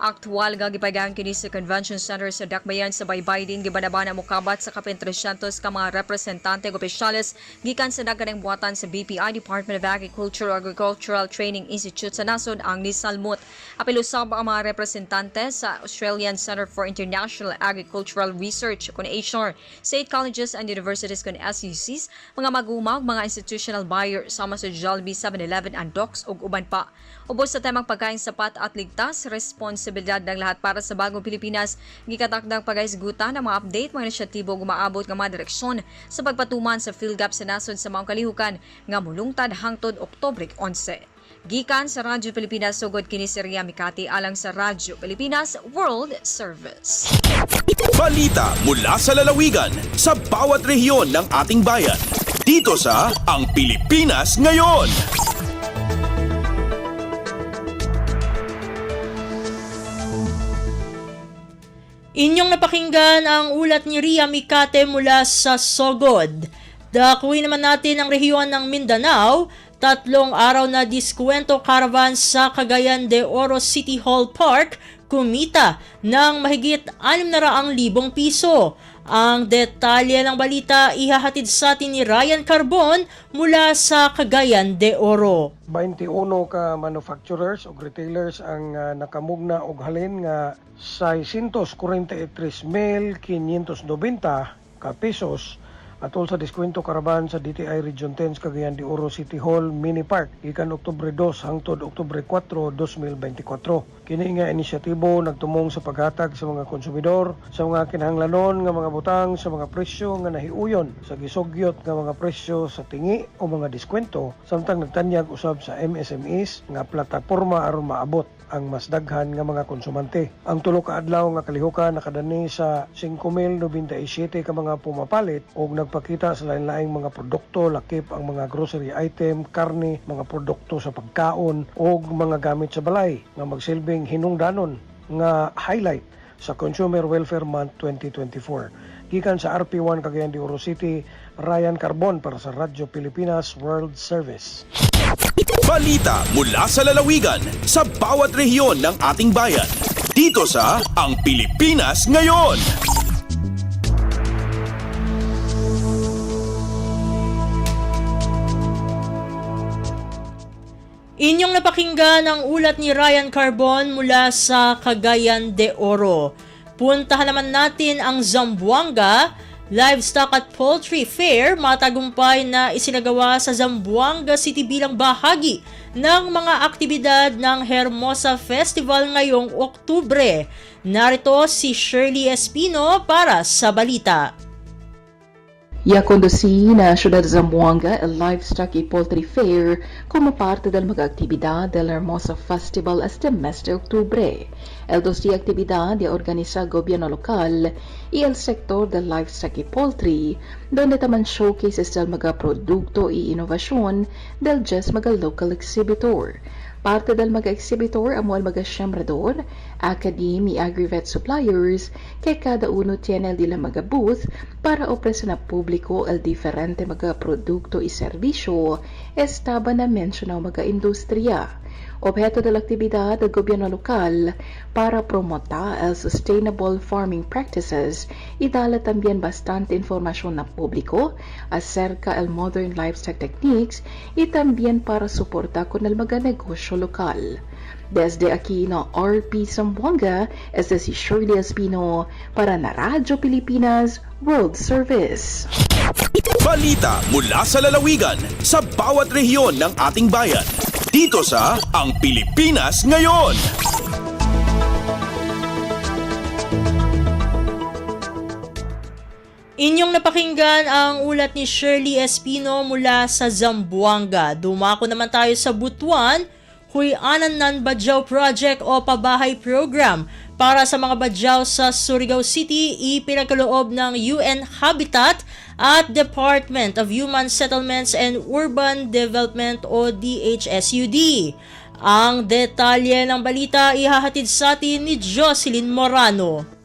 Aktual nga gipagang kini sa Convention Center sa Dakbayan sa Baybay din gibanabana mokabat sa kapin 300 ka mga representante ug opisyales gikan sa daganang buhatan sa BPI Department of Agriculture Agricultural Training Institute sa nasod ang nisalmot. Apil usab ang mga representante sa Australian Center for International Agricultural Research kon ASHR, State Colleges and Universities kon SUCs, mga magumag, mga institutional buyer sama sa Jollibee, 7-Eleven and Docs ug uban pa. Ubos sa temang pagkain sapat at ligtas, responsibilidad ng lahat para sa bagong Pilipinas, gikatakdang pagaisgutan ng mga update, mga inisyatibo gumaabot ng mga direksyon sa pagpatuman sa PhilGap sa nasod sa maong kalihukan nga mulungtad hangtod Oktubre 11. Gikan sa Radyo Pilipinas, sugod kini si Ria Mikati alang sa Radyo Pilipinas World Service. Balita mula sa lalawigan sa bawat rehiyon ng ating bayan. Dito sa Ang Pilipinas Ngayon. Inyong napakinggan ang ulat ni Ria Mikate mula sa Sogod. Dakuin naman natin ang rehiyon ng Mindanao. 3 araw na diskwento caravan sa Cagayan de Oro City Hall Park kumita ng mahigit 600,000 piso. Ang detalye ng balita ihahatid sa atin ni Ryan Carbon mula sa Cagayan de Oro. 21 ka manufacturers o retailers ang nakamugna og halin nga 643,590 ka pesos atol sa diskwento karaban sa DTI Region 10 Cagayan de Oro City Hall Mini Park ikan Oktubre 2 hangtod Oktubre 4, 2024. Kini nga inisyatibo nagtumong sa paghatag sa mga konsumidor sa mga kinahanglanon nga mga butang sa mga presyo nga nahiuyon sa gisugyot nga mga presyo sa tingi o mga diskwento samtang nagtanyag usab sa MSMEs nga plataporma aron maabot ang mas daghan nga mga konsumante. Ang tulo ka adlaw nga kalihukan nakadani sa 5,097 ka mga pumapalit ug nagpakita sa lain-laing mga produkto lakip ang mga grocery item, karne, mga produkto sa pagkaon ug mga gamit sa balay nga magsilbing hinungdanon nga highlight sa Consumer Welfare Month 2024. Gikan sa RP1 Cagayan de Oro City, Ryan Carbon para sa Radyo Pilipinas World Service. Balita mula sa lalawigan sa bawat rehiyon ng ating bayan. Dito sa Ang Pilipinas Ngayon. Inyong napakinggan ang ulat ni Ryan Carbon mula sa Cagayan de Oro. Puntahan naman natin ang Zamboanga. Livestock at Poultry Fair matagumpay na isinagawa sa Zamboanga City bilang bahagi ng mga aktibidad ng Hermosa Festival ngayong Oktubre. Narito si Shirley Espino para sa balita. conducí na Ciudad Zamboanga el Livestock y Poultry Fair como parte de la actividad del Hermosa Festival este mes de octubre. El 2 de actividad de organiza el gobierno local y el sector del livestock y poultry, donde también showcases del mga produkto y innovación del GES mga local exhibitor. Parte del mga exhibitor amo el mga sembrador, academy, agri-vet suppliers, que cada uno tiene el mga booth para ofrecer na publiko el diferente mga produkto y servisyo estaba na mencionado mga industriya. Objeto de la actividad del gobierno local para promotar el sustainable farming practices y darle también bastante información al público acerca del modern livestock techniques y también para soportar con el mga negosyo lokal. Desde aquí na RP Zamboanga, es si Shirley Espino para na Radyo Pilipinas World Service. Balita mula sa lalawigan sa bawat rehiyon ng ating bayan. Dito sa Ang Pilipinas Ngayon. Inyong napakinggan ang ulat ni Shirley Espino mula sa Zamboanga. Dumako naman tayo sa Butuan, Huy-anan Nan Badyaw Project o Pabahay Program para sa mga badyaw sa Surigao City, ipinagkaloob ng UN Habitat at Department of Human Settlements and Urban Development o DHSUD. Ang detalye ng balita ihahatid sa atin ni Jocelyn Morano.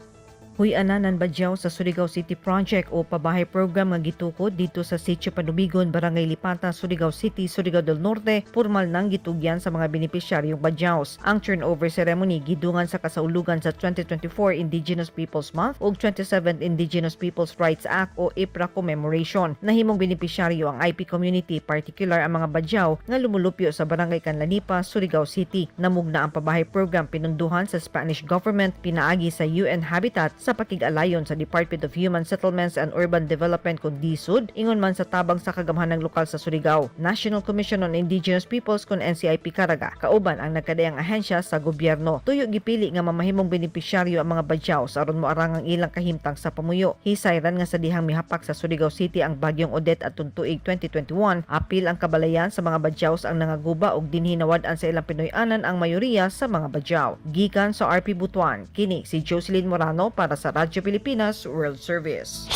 Huy-anan Nan Badyaw sa Surigao City Project o Pabahay Program nga gitukod dito sa Sitio Panubigon, Barangay Lipata, Surigao City, Surigao del Norte, formal nang gitugyan sa mga benepisyaryong badyaws. Ang turnover ceremony gidungan sa kasaulugan sa 2024 Indigenous Peoples Month ug 27th Indigenous Peoples Rights Act o IPRA commemoration. Nahimong benepisyaryo ang IP community, particular ang mga badyaw nga lumulupyo sa Barangay Canlanipa, Surigao City. Namugna ang Pabahay Program pinunduhan sa Spanish government, pinaagi sa UN Habitat sa pakig-alayon sa Department of Human Settlements and Urban Development kun DSUD, ingon man sa tabang sa kagamhanang lokal sa Surigao, National Commission on Indigenous Peoples kun NCIP Caraga, kauban ang nagkadayang ahensya sa gobyerno. Tuyo gipili nga mamahimong benepisyaryo ang mga badyaw aron moarang ang ilang kahimtang sa pamuyo. Hisayran nga sa dihang mihapak sa Surigao City ang bagyong Odette at tuig 2021, apil ang kabalayan sa mga badyaws ang nangaguba og dinhi nawad-an sa ilang Pinoy-anan ang mayoriya sa mga badyaw. Gikan sa RP Butuan, kini si Jocelyn Morano para sa Radyo Pilipinas World Service.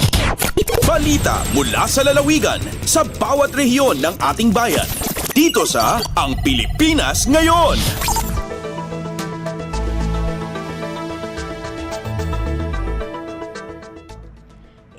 Balita mula sa lalawigan sa bawat rehiyon ng ating bayan. Dito sa Ang Pilipinas Ngayon.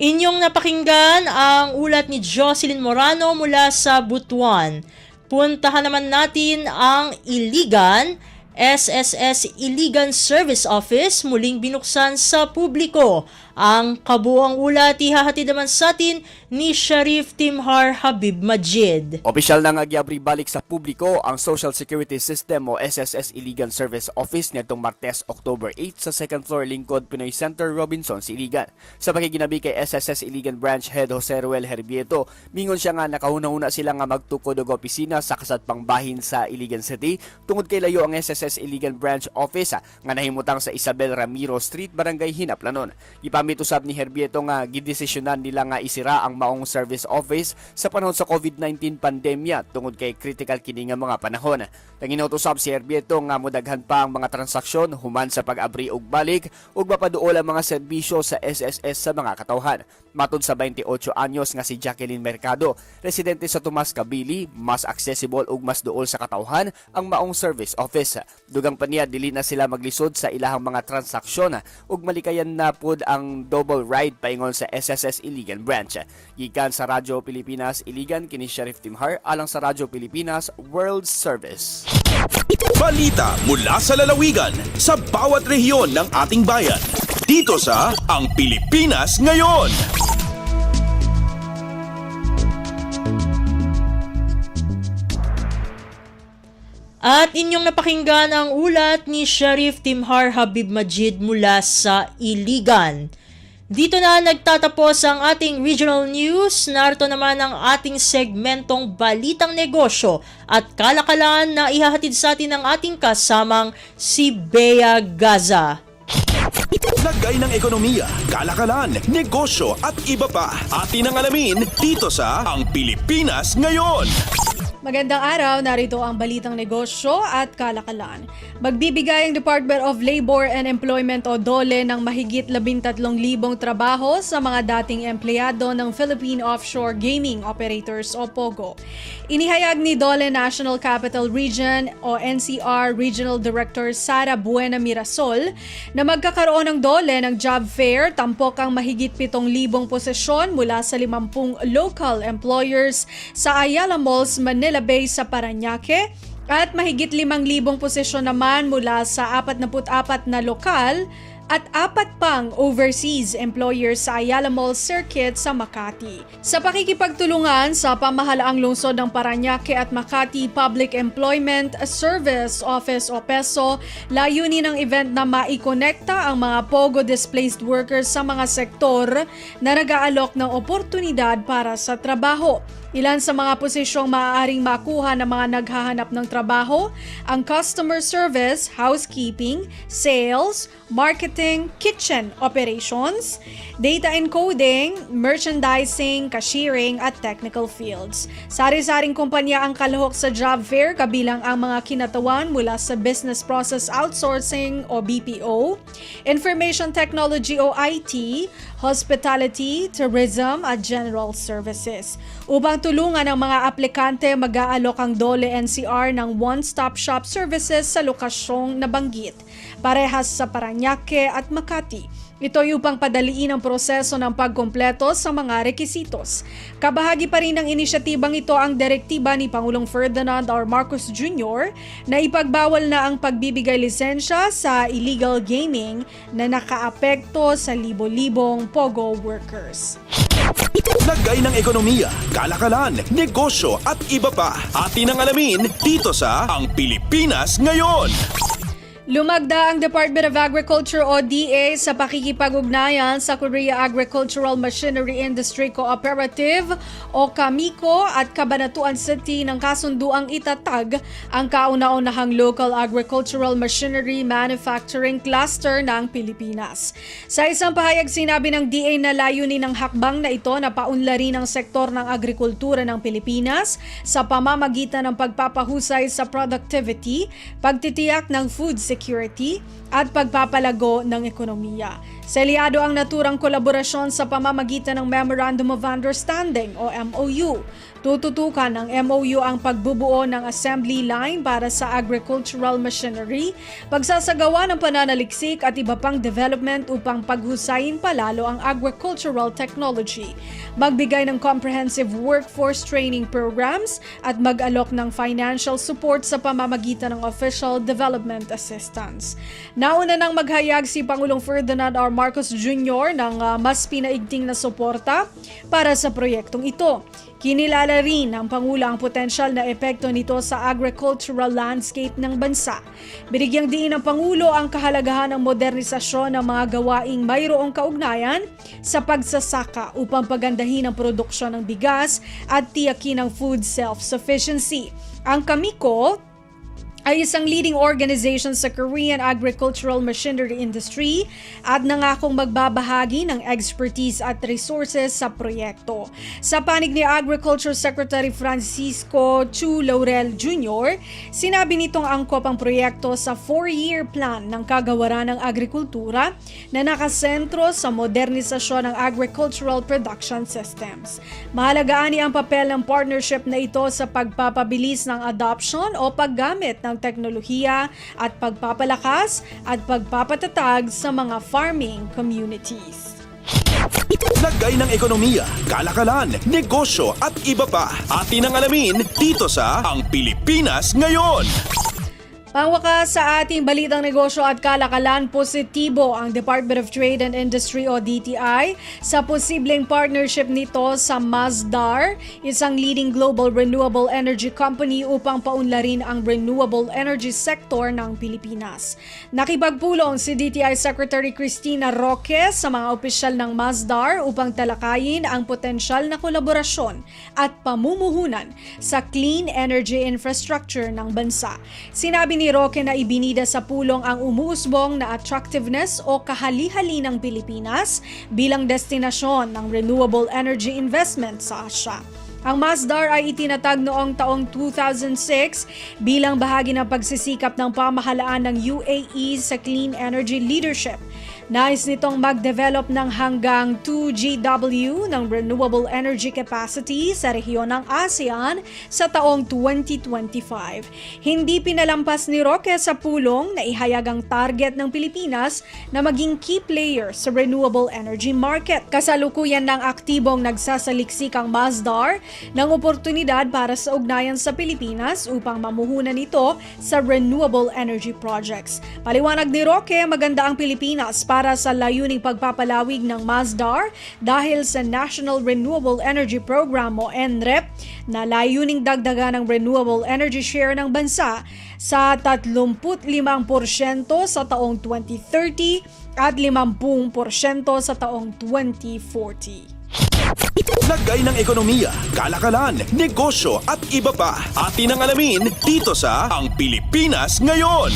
Inyong napakinggan ang ulat ni Jocelyn Morano mula sa Butuan. Puntahan naman natin ang Iligan. SSS Iligan Service Office muling binuksan sa publiko. Ang kabuuang ulat ihahatid naman sa atin ni Sharif Timhar Habib Majid. Opisyal na nga giabri balik sa publiko ang Social Security System o SSS Iligan Service Office nitong Martes, October 8 sa 2nd floor lingkod Pinoy Center, Robinson, Iligan. Sa pakiginabi kay SSS Iligan Branch Head Jose Ruel Herbieto, mingon siya nga nakahuna-huna sila nga magtukod og opisina sa kasatpang bahin sa Iligan City tungod kay layo ang SSS Iligan Branch Office nga nahimutang sa Isabel Ramiro Street, Barangay Hinaplanon. Ipamit usab ni Herbieto nga gidesisyonan nila nga isira ang maong service office sa panahon sa COVID-19 pandemya tungod kay critical kini nga mga panahon. Nanginot usab si Herbieto nga modaghan pa ang mga transaksyon human sa pag-abri og balik ug mapaduol ang mga serbisyo sa SSS sa mga katawhan. Matud sa 28 anyos nga si Jacqueline Mercado, residente sa Tomas Kabili, mas accessible ug mas duol sa katawhan ang maong service office. Dugang pa niya dili na sila maglisod sa ilahang mga transaksyon ug malikayan na pud ang double ride paingon sa SSS Iligan Branch. Gikan sa Radyo Pilipinas Iligan, kini Sharif Timhar alang sa Radyo Pilipinas World Service. Balita mula sa lalawigan sa bawat rehiyon ng ating bayan. Dito sa Ang Pilipinas Ngayon. At inyong napakinggan ang ulat ni Sharif Timhar Habib Majid mula sa Iligan. Dito na nagtatapos ang ating regional news. Narito naman ang ating segmentong Balitang Negosyo at Kalakalan na ihahatid sa atin ng ating kasamang si Bea Gaza. Lagay ng ekonomiya, kalakalan, negosyo at iba pa. Atin ang alamin dito sa Ang Pilipinas Ngayon. Magandang araw, narito ang balitang negosyo at kalakalan. Magbibigay ang Department of Labor and Employment o DOLE ng mahigit 13,000 trabaho sa mga dating empleyado ng Philippine Offshore Gaming Operators o POGO. Inihayag ni DOLE National Capital Region o NCR Regional Director Sara Buena Mirasol na magkakaroon ng DOLE ng job fair tampok ang mahigit 7,000 posisyon mula sa 50 local employers sa Ayala Malls, Manila Bay sa Parañaque at mahigit 5,000 posisyon naman mula sa 44 na lokal at 4 pang overseas employers sa Ayala Mall Circuit sa Makati. Sa pakikipagtulungan sa pamahalaang lungsod ng Parañaque at Makati Public Employment Service Office o PESO, layunin ng event na maikonekta ang mga POGO displaced workers sa mga sektor na nag-aalok ng oportunidad para sa trabaho. Ilan sa mga posisyong maaaring makuha ng mga naghahanap ng trabaho, ang customer service, housekeeping, sales, marketing, kitchen operations, data encoding, merchandising, cashiering at technical fields. Sari-saring kumpanya ang kalahok sa job fair kabilang ang mga kinatawan mula sa Business Process Outsourcing o BPO, Information Technology o IT, Hospitality, Tourism at General Services. Upang tulungan ang mga aplikante, mag-aalok ang DOLE NCR ng one-stop shop services sa lokasyong nabanggit, parehas sa Parañaque at Makati. Ito ay upang padaliin ang proseso ng pagkumpleto sa mga rekisitos. Kabahagi pa rin ng inisyatibang ito ang direktiba ni Pangulong Ferdinand R. Marcos Jr. na ipagbawal na ang pagbibigay lisensya sa illegal gaming na nakaapekto sa libo-libong POGO workers. Lagay ng ekonomiya, kalakalan, negosyo at iba pa. Atin ang alamin dito sa Ang Pilipinas Ngayon. Lumagda ang Department of Agriculture o DA sa pakikipag-ugnayan sa Korea Agricultural Machinery Industry Cooperative o KAMICO at Cabanatuan City ng kasunduang itatag ang kauna-unahang local agricultural machinery manufacturing cluster ng Pilipinas. Sa isang pahayag, sinabi ng DA na layunin ng hakbang na ito na paunlarin ang sektor ng agrikultura ng Pilipinas sa pamamagitan ng pagpapahusay sa productivity, pagtitiyak ng food security at pagpapalago ng ekonomiya. Selyado ang naturang kolaborasyon sa pamamagitan ng Memorandum of Understanding o MOU. Tututukan ng MOU ang pagbubuo ng assembly line para sa agricultural machinery, pagsasagawa ng pananaliksik at iba pang development upang paghusayin palalo ang agricultural technology, magbigay ng comprehensive workforce training programs at mag-alok ng financial support sa pamamagitan ng official development assistance. Nauna nang maghayag si Pangulong Ferdinand R. Marcos Jr. ng mas pinaigting na suporta para sa proyektong ito. Kinilala rin ng Pangulo ang potensyal na epekto nito sa agricultural landscape ng bansa. Binigyang diin ng Pangulo ang kahalagahan ng modernisasyon ng mga gawaing mayroong kaugnayan sa pagsasaka upang pagandahin ang produksyon ng bigas at tiyakin ang food self-sufficiency. Ang KAMICO ay isang leading organization sa Korean agricultural machinery industry at nangakong magbabahagi ng expertise at resources sa proyekto. Sa panig ni Agriculture Secretary Francisco Chu Laurel Jr., sinabi nitong angkop ang proyekto sa 4-year plan ng kagawaran ng agrikultura na nakasentro sa modernisasyon ng agricultural production systems. Mahalagaan niya ang papel ng partnership na ito sa pagpapabilis ng adoption o paggamit ng teknolohiya at pagpapalakas at pagpapatatag sa mga farming communities. Lagay ng ekonomiya, kalakalan, negosyo at iba pa. Atin ang alamin dito sa Ang Pilipinas Ngayon. Pangwakas sa ating balitang negosyo at kalakalan, positibo ang Department of Trade and Industry o DTI sa posibleng partnership nito sa Masdar, isang leading global renewable energy company upang paunlarin ang renewable energy sector ng Pilipinas. Nakipagpulong si DTI Secretary Cristina Roque sa mga opisyal ng Masdar upang talakayin ang potensyal na kolaborasyon at pamumuhunan sa clean energy infrastructure ng bansa. Sinabi ni Roque na ibinida sa pulong ang umuusbong na attractiveness o kahali-hali ng Pilipinas bilang destinasyon ng renewable energy investment sa Asia. Ang Masdar ay itinatag noong taong 2006 bilang bahagi ng pagsisikap ng pamahalaan ng UAE sa clean energy leadership. Nais nitong mag-develop ng hanggang 2 GW ng renewable energy capacity sa rehiyon ng ASEAN sa taong 2025. Hindi pinalampas ni Roque sa pulong na ihayag ang target ng Pilipinas na maging key player sa renewable energy market. Kasalukuyan ng aktibong nagsasaliksik ang Masdar ng oportunidad para sa ugnayan sa Pilipinas upang mamuhunan ito sa renewable energy projects. Paliwanag ni Roque, maganda ang Pilipinas para sa layuning pagpapalawig ng Masdar dahil sa National Renewable Energy Program o NREP na layuning dagdagan ang renewable energy share ng bansa sa 35% sa taong 2030 at 50% sa taong 2040. Lagay ng ekonomiya, kalakalan, negosyo at iba pa. Atin ang alamin dito sa Ang Pilipinas Ngayon.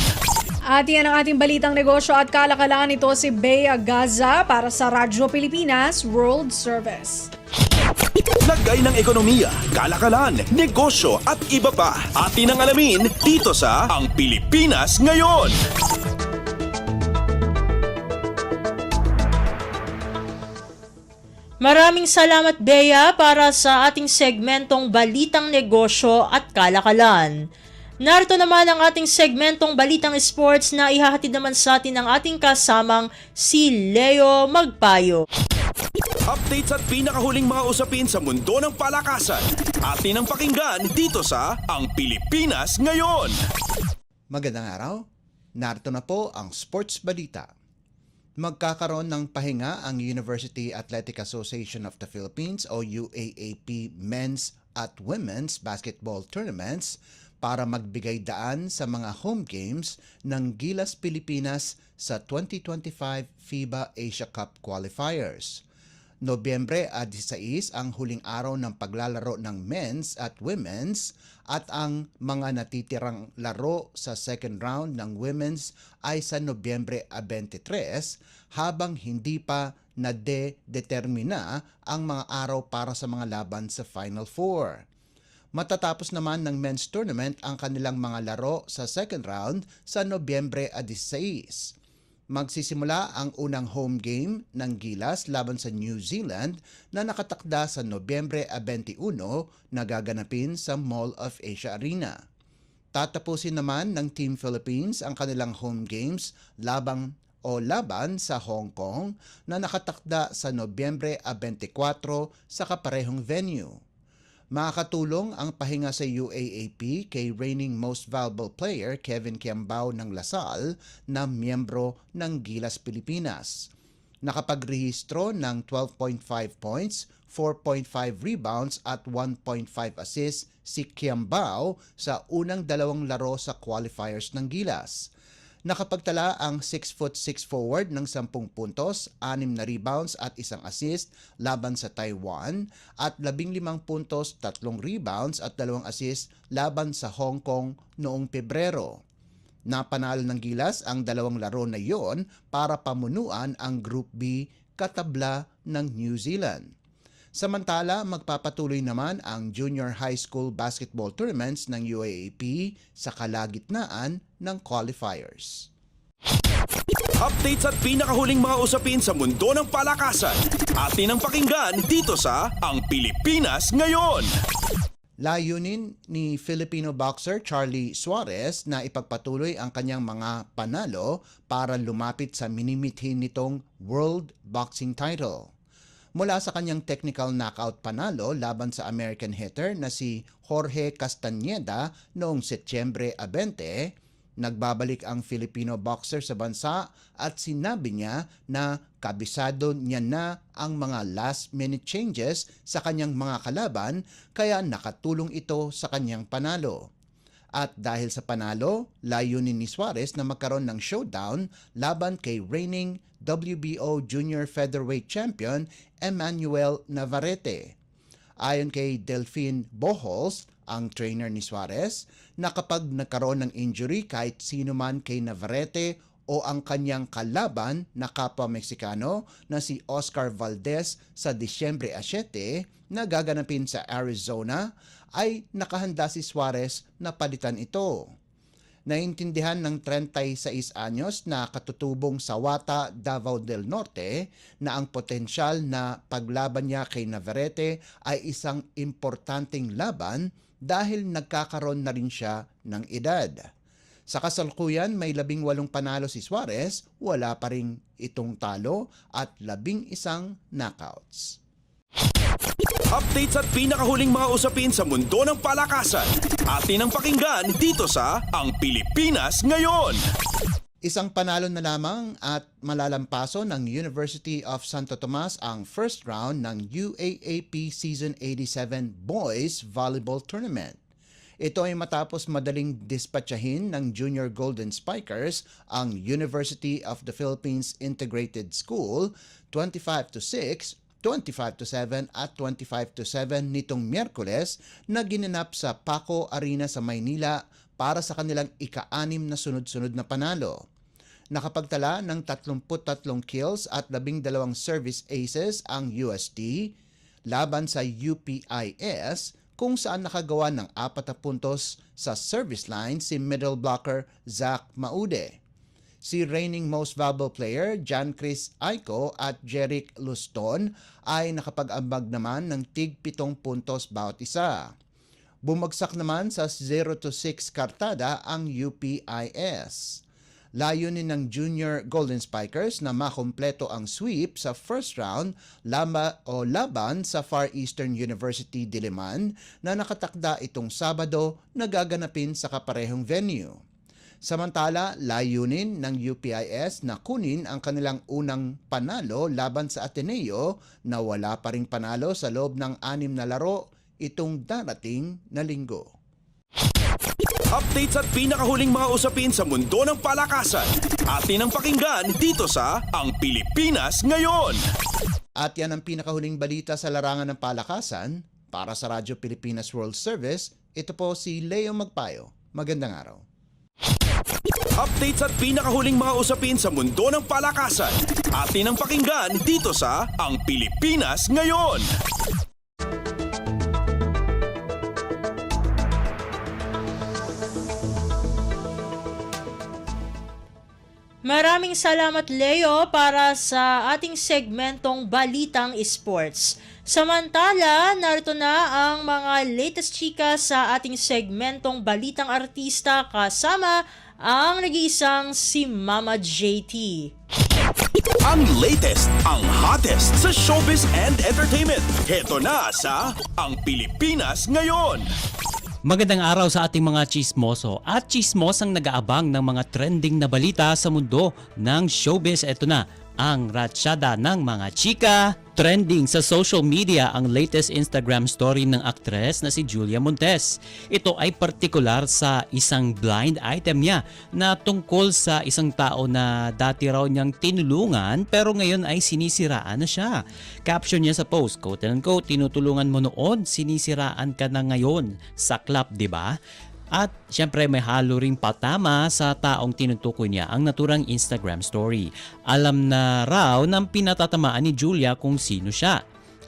At yan ang ating balitang negosyo at kalakalan. Ito si Bea Gaza para sa Radyo Pilipinas World Service. Lagay ng ekonomiya, kalakalan, negosyo at iba pa. Atin ang alamin dito sa Ang Pilipinas Ngayon. Maraming salamat, Bea, para sa ating segmentong Balitang Negosyo at Kalakalan. Narito naman ang ating segmentong Balitang Sports na ihahatid naman sa atin ng ating kasamang si Leo Magpayo. Updates at pinakahuling mga usapin sa mundo ng palakasan. Atin ang pakinggan dito sa Ang Pilipinas Ngayon. Magandang araw. Narito na po ang Sports Balita. Magkakaroon ng pahinga ang University Athletic Association of the Philippines o UAAP Men's at Women's Basketball Tournaments para magbigay daan sa mga home games ng Gilas Pilipinas sa 2025 FIBA Asia Cup Qualifiers. Nobyembre 16 ang huling araw ng paglalaro ng men's at women's at ang mga natitirang laro sa second round ng women's ay sa Nobyembre 23 habang hindi pa nade-determina ang mga araw para sa mga laban sa Final Four. Matatapos naman ng men's tournament ang kanilang mga laro sa second round sa Nobyembre 16. Magsisimula ang unang home game ng Gilas laban sa New Zealand na nakatakda sa Nobyembre 21 na gaganapin sa Mall of Asia Arena. Tatapusin naman ng Team Philippines ang kanilang home games laban sa Hong Kong na nakatakda sa Nobyembre 24 sa kaparehong venue. Makakatulong ang pahinga sa UAAP kay reigning Most Valuable Player Kevin Kiambao ng Lasal na miyembro ng Gilas Pilipinas. Nakapagrehistro ng 12.5 points, 4.5 rebounds at 1.5 assists si Kiambao sa unang dalawang laro sa qualifiers ng Gilas. Nakapagtala ang 6'6" forward ng 10 puntos, 6 na rebounds at 1 assist laban sa Taiwan at 15 puntos, 3 rebounds at 2 assist laban sa Hong Kong noong Pebrero. Napanalo ng Gilas ang dalawang laro na iyon para pamunuan ang Group B katabla ng New Zealand. Samantala, magpapatuloy naman ang junior high school basketball tournaments ng UAAP sa kalagitnaan ng qualifiers. Updates at pinakahuling mga usapin sa mundo ng palakasan. Atin ang pakinggan dito sa Ang Pilipinas Ngayon. Layunin ni Filipino boxer Charlie Suarez na ipagpatuloy ang kanyang mga panalo para lumapit sa minimithin nitong World Boxing title. Mula sa kanyang technical knockout panalo laban sa American hitter na si Jorge Castañeda noong Setyembre 20, nagbabalik ang Filipino boxer sa bansa at sinabi niya na kabisado niya na ang mga last-minute changes sa kanyang mga kalaban kaya nakatulong ito sa kanyang panalo. At dahil sa panalo, layunin ni Suarez na magkaroon ng showdown laban kay reigning WBO Junior Featherweight Champion Emmanuel Navarrete. Ayon kay Delphine Bohols, ang trainer ni Suarez, na kapag nagkaroon ng injury kahit sino man kay Navarrete o ang kanyang kalaban na kapwa Meksikano na si Oscar Valdez sa Disyembre 7 na gaganapin sa Arizona, ay nakahanda si Suarez na palitan ito. Naintindihan ng 36 anyos na katutubong Sawata, Davao del Norte na ang potensyal na paglaban niya kay Navarrete ay isang importanteng laban dahil nagkakaroon na rin siya ng edad. Sa kasalukuyan, may 18 panalo si Suarez, wala pa rin itong talo at 11 knockouts. Updates at pinakahuling mga usapin sa mundo ng palakasan. Atin ang pakinggan dito sa Ang Pilipinas Ngayon. Isang panalo na lamang at malalampaso ng University of Santo Tomas ang first round ng UAAP Season 87 Boys Volleyball Tournament. Ito ay matapos madaling dispatchahin ng Junior Golden Spikers ang University of the Philippines Integrated School 25-6, 25-7 at 25-7 nitong Miyerkules na ginanap sa Paco Arena sa Maynila para sa kanilang ika-6 na sunod-sunod na panalo. Nakapagtala ng 33 kills at 12 service aces ang UST laban sa UPIS kung saan nakagawa ng 4 puntos sa service line si middle blocker Zach Maude. Si reigning most valuable player John Chris Aiko at Jeric Luston ay nakapag-ambag naman ng tig 7 puntos bawat isa. Bumagsak naman sa 0-6 kartada ang UPIS. Layunin ng Junior Golden Spikers na makumpleto ang sweep sa first round laban sa Far Eastern University Diliman na nakatakda itong Sabado na gaganapin sa kaparehong venue. Samantala, layunin ng UPIS na kunin ang kanilang unang panalo laban sa Ateneo na wala pa ring panalo sa loob ng 6 na laro itong darating na linggo. Updates at pinakahuling mga usapin sa mundo ng palakasan. Atin ang pakinggan dito sa Ang Pilipinas Ngayon. At yan ang pinakahuling balita sa larangan ng palakasan. Para sa Radyo Pilipinas World Service, ito po si Leo Magpayo. Magandang araw. Updates at pinakahuling mga usapin sa mundo ng palakasan. Atin ang pakinggan dito sa Ang Pilipinas Ngayon. Maraming salamat Leo para sa ating segmentong Balitang Sports. Samantala, narito na ang mga latest chika sa ating segmentong Balitang Artista kasama ang nag-iisang si Mama JT. Ang latest, ang hottest sa showbiz and entertainment. Heto na sa Ang Pilipinas Ngayon. Magandang araw sa ating mga chismoso at chismosang nag-aabang ng mga trending na balita sa mundo ng showbiz. Ito na ang ratsyada ng mga chika. Trending sa social media ang latest Instagram story ng aktres na si Julia Montes. Ito ay partikular sa isang blind item niya na tungkol sa isang tao na dati raw niyang tinulungan pero ngayon ay sinisiraan na siya. Caption niya sa post, quote and unquote, tinutulungan mo noon, sinisiraan ka na ngayon. Saklap, di ba? At syempre may halo ring patama sa taong tinutukoy niya ang naturang Instagram story. Alam na raw ng pinatatamaan ni Julia kung sino siya.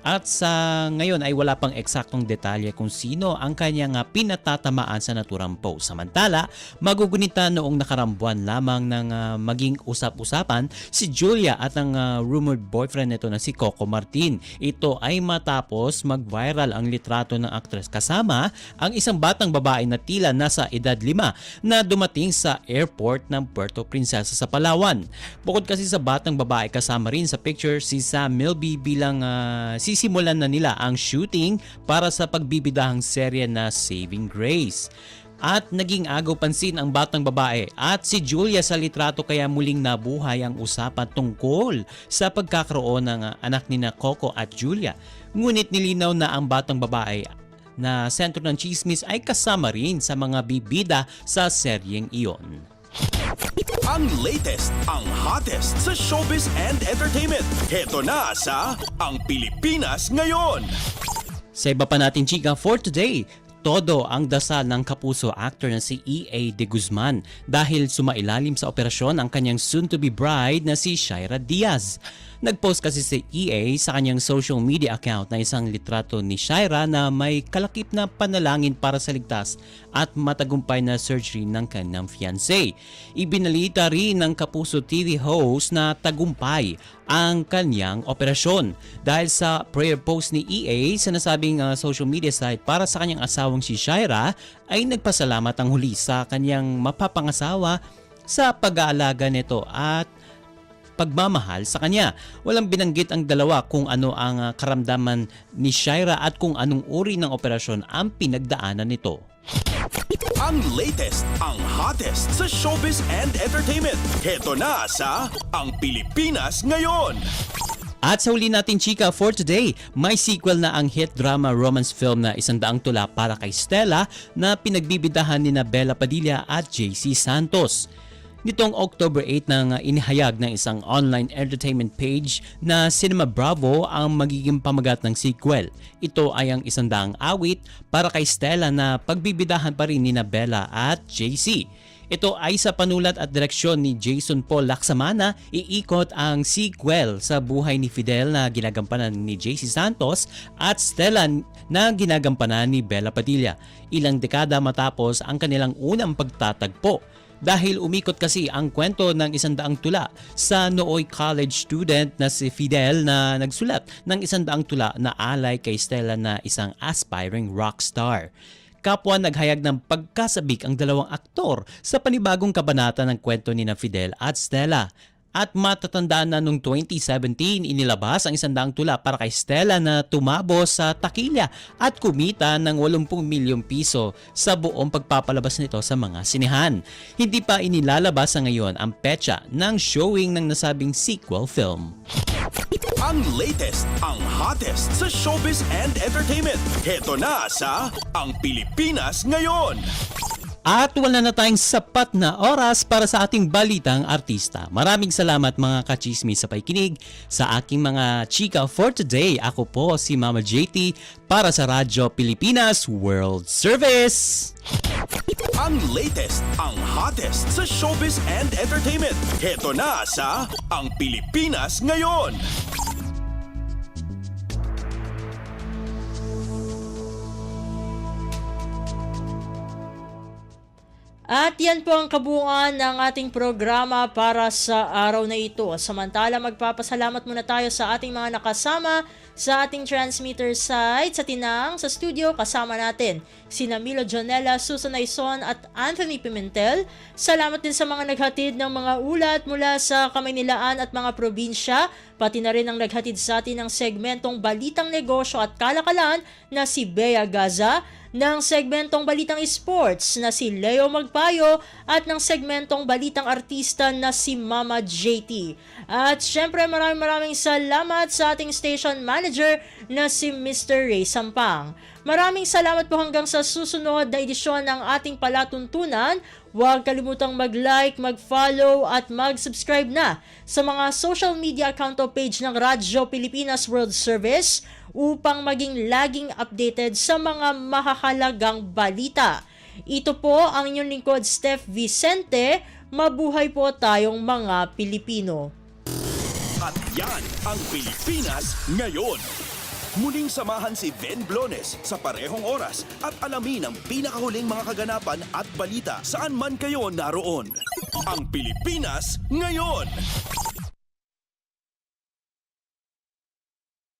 At sa ngayon ay wala pang eksaktong detalye kung sino ang kanyang pinatatamaan sa naturang post. Samantala, magugunita noong nakarambuan lamang ng maging usap-usapan si Julia at ang rumored boyfriend nito na si Coco Martin. Ito ay matapos mag-viral ang litrato ng aktres kasama ang isang batang babae na tila nasa edad 5 na dumating sa airport ng Puerto Princesa sa Palawan. Bukod kasi sa batang babae, kasama rin sa picture si Sam Milby bilang sisimulan na nila ang shooting para sa pagbibidahang serye na Saving Grace. At naging agaw pansin ang batang babae at si Julia sa litrato kaya muling nabuhay ang usapan tungkol sa pagkakaroon ng anak ni Coco at Julia. Ngunit nilinaw na ang batang babae na sentro ng chismis ay kasama rin sa mga bibida sa seryeng iyon. Ang latest, ang hottest sa showbiz and entertainment. Heto na sa Ang Pilipinas Ngayon. Sa iba pa natin chika for today, todo ang dasal ng kapuso actor na si E.A. de Guzman dahil sumailalim sa operasyon ang kanyang soon-to-be bride na si Shaira Diaz. Nagpost kasi si E.A. sa kanyang social media account na isang litrato ni Shaira na may kalakip na panalangin para sa ligtas at matagumpay na surgery ng kanyang fiancé. Ibinalita rin ng Kapuso TV host na tagumpay ang kanyang operasyon. Dahil sa prayer post ni E.A. sa nasabing social media site para sa kanyang asawang si Shaira, ay nagpasalamat ang huli sa kanyang mapapangasawa sa pag-aalaga nito at pagmamahal sa kanya. Walang binanggit ang dalawa kung ano ang karamdaman ni Shaira at kung anong uri ng operasyon ang pinagdaanan nito. Ang latest, ang hottest sa showbiz and entertainment. Heto na sa Ang Pilipinas Ngayon. At sa huli natin chika for today, may sequel na ang hit drama romance film na 100 Tula para kay Stella na pinagbibidahan ni Bella Padilla at JC Santos. Nitong October 8 nang inihayag ng isang online entertainment page na Cinema Bravo ang magiging pamagat ng sequel. Ito ay ang 100 awit para kay Stella na pagbibidahan pa rin ni Bella at JC. Ito ay sa panulat at direksyon ni Jason Paul Laksamana. Iikot ang sequel sa buhay ni Fidel na ginagampanan ni JC Santos at Stella na ginagampanan ni Bella Padilla. Ilang dekada matapos ang kanilang unang pagtatagpo. Dahil umikot kasi ang kwento ng 100 Tula sa nooy college student na si Fidel na nagsulat ng 100 Tula na alay kay Stella na isang aspiring rock star. Kapwa naghayag ng pagkasabik ang dalawang aktor sa panibagong kabanata ng kwento ni Fidel at Stella. At matatandaan na noong 2017 inilabas ang 100 Tula para kay Stella na tumabo sa takilya at kumita ng 80 milyong piso sa buong pagpapalabas nito sa mga sinehan. Hindi pa inilalabas sa ngayon ang petsa ng showing ng nasabing sequel film. Ang latest, ang hottest sa showbiz and entertainment. Heto na sa Ang Pilipinas Ngayon. At wala na tayong sapat na oras para sa ating balitang artista. Maraming salamat mga kachismis sa pakikinig sa aking mga chika for today. Ako po si Mama JT para sa Radyo Pilipinas World Service. Ang latest, ang hottest sa showbiz and entertainment. Heto na sa Ang Pilipinas Ngayon. At yan po ang kabuuan ng ating programa para sa araw na ito. Samantala, magpapasalamat muna tayo sa ating mga nakasama sa ating transmitter site sa Tinang, sa studio. Kasama natin sina Milo Jonella, Susan Aison at Anthony Pimentel. Salamat din sa mga naghatid ng mga ulat mula sa Kamaynilaan at mga probinsya. Pati na rin ang naghatid sa atin ng segmentong Balitang Negosyo at Kalakalan na si Bea Gaza, ng segmentong Balitang Sports na si Leo Magpayo at ng segmentong Balitang Artista na si Mama JT. At syempre maraming salamat sa ating station manager na si Mr. Ray Sampang. Maraming salamat po hanggang sa susunod na edisyon ng ating palatuntunan. Huwag kalimutang mag-like, mag-follow at mag-subscribe na sa mga social media account o page ng Radyo Pilipinas World Service upang maging laging updated sa mga mahahalagang balita. Ito po ang inyong lingkod, Steph Vicente. Mabuhay po tayong mga Pilipino. At yan ang Pilipinas Ngayon. Muling samahan si Ben Blones sa parehong oras at alamin ang pinakahuling mga kaganapan at balita saan man kayo naroon. Ang Pilipinas Ngayon.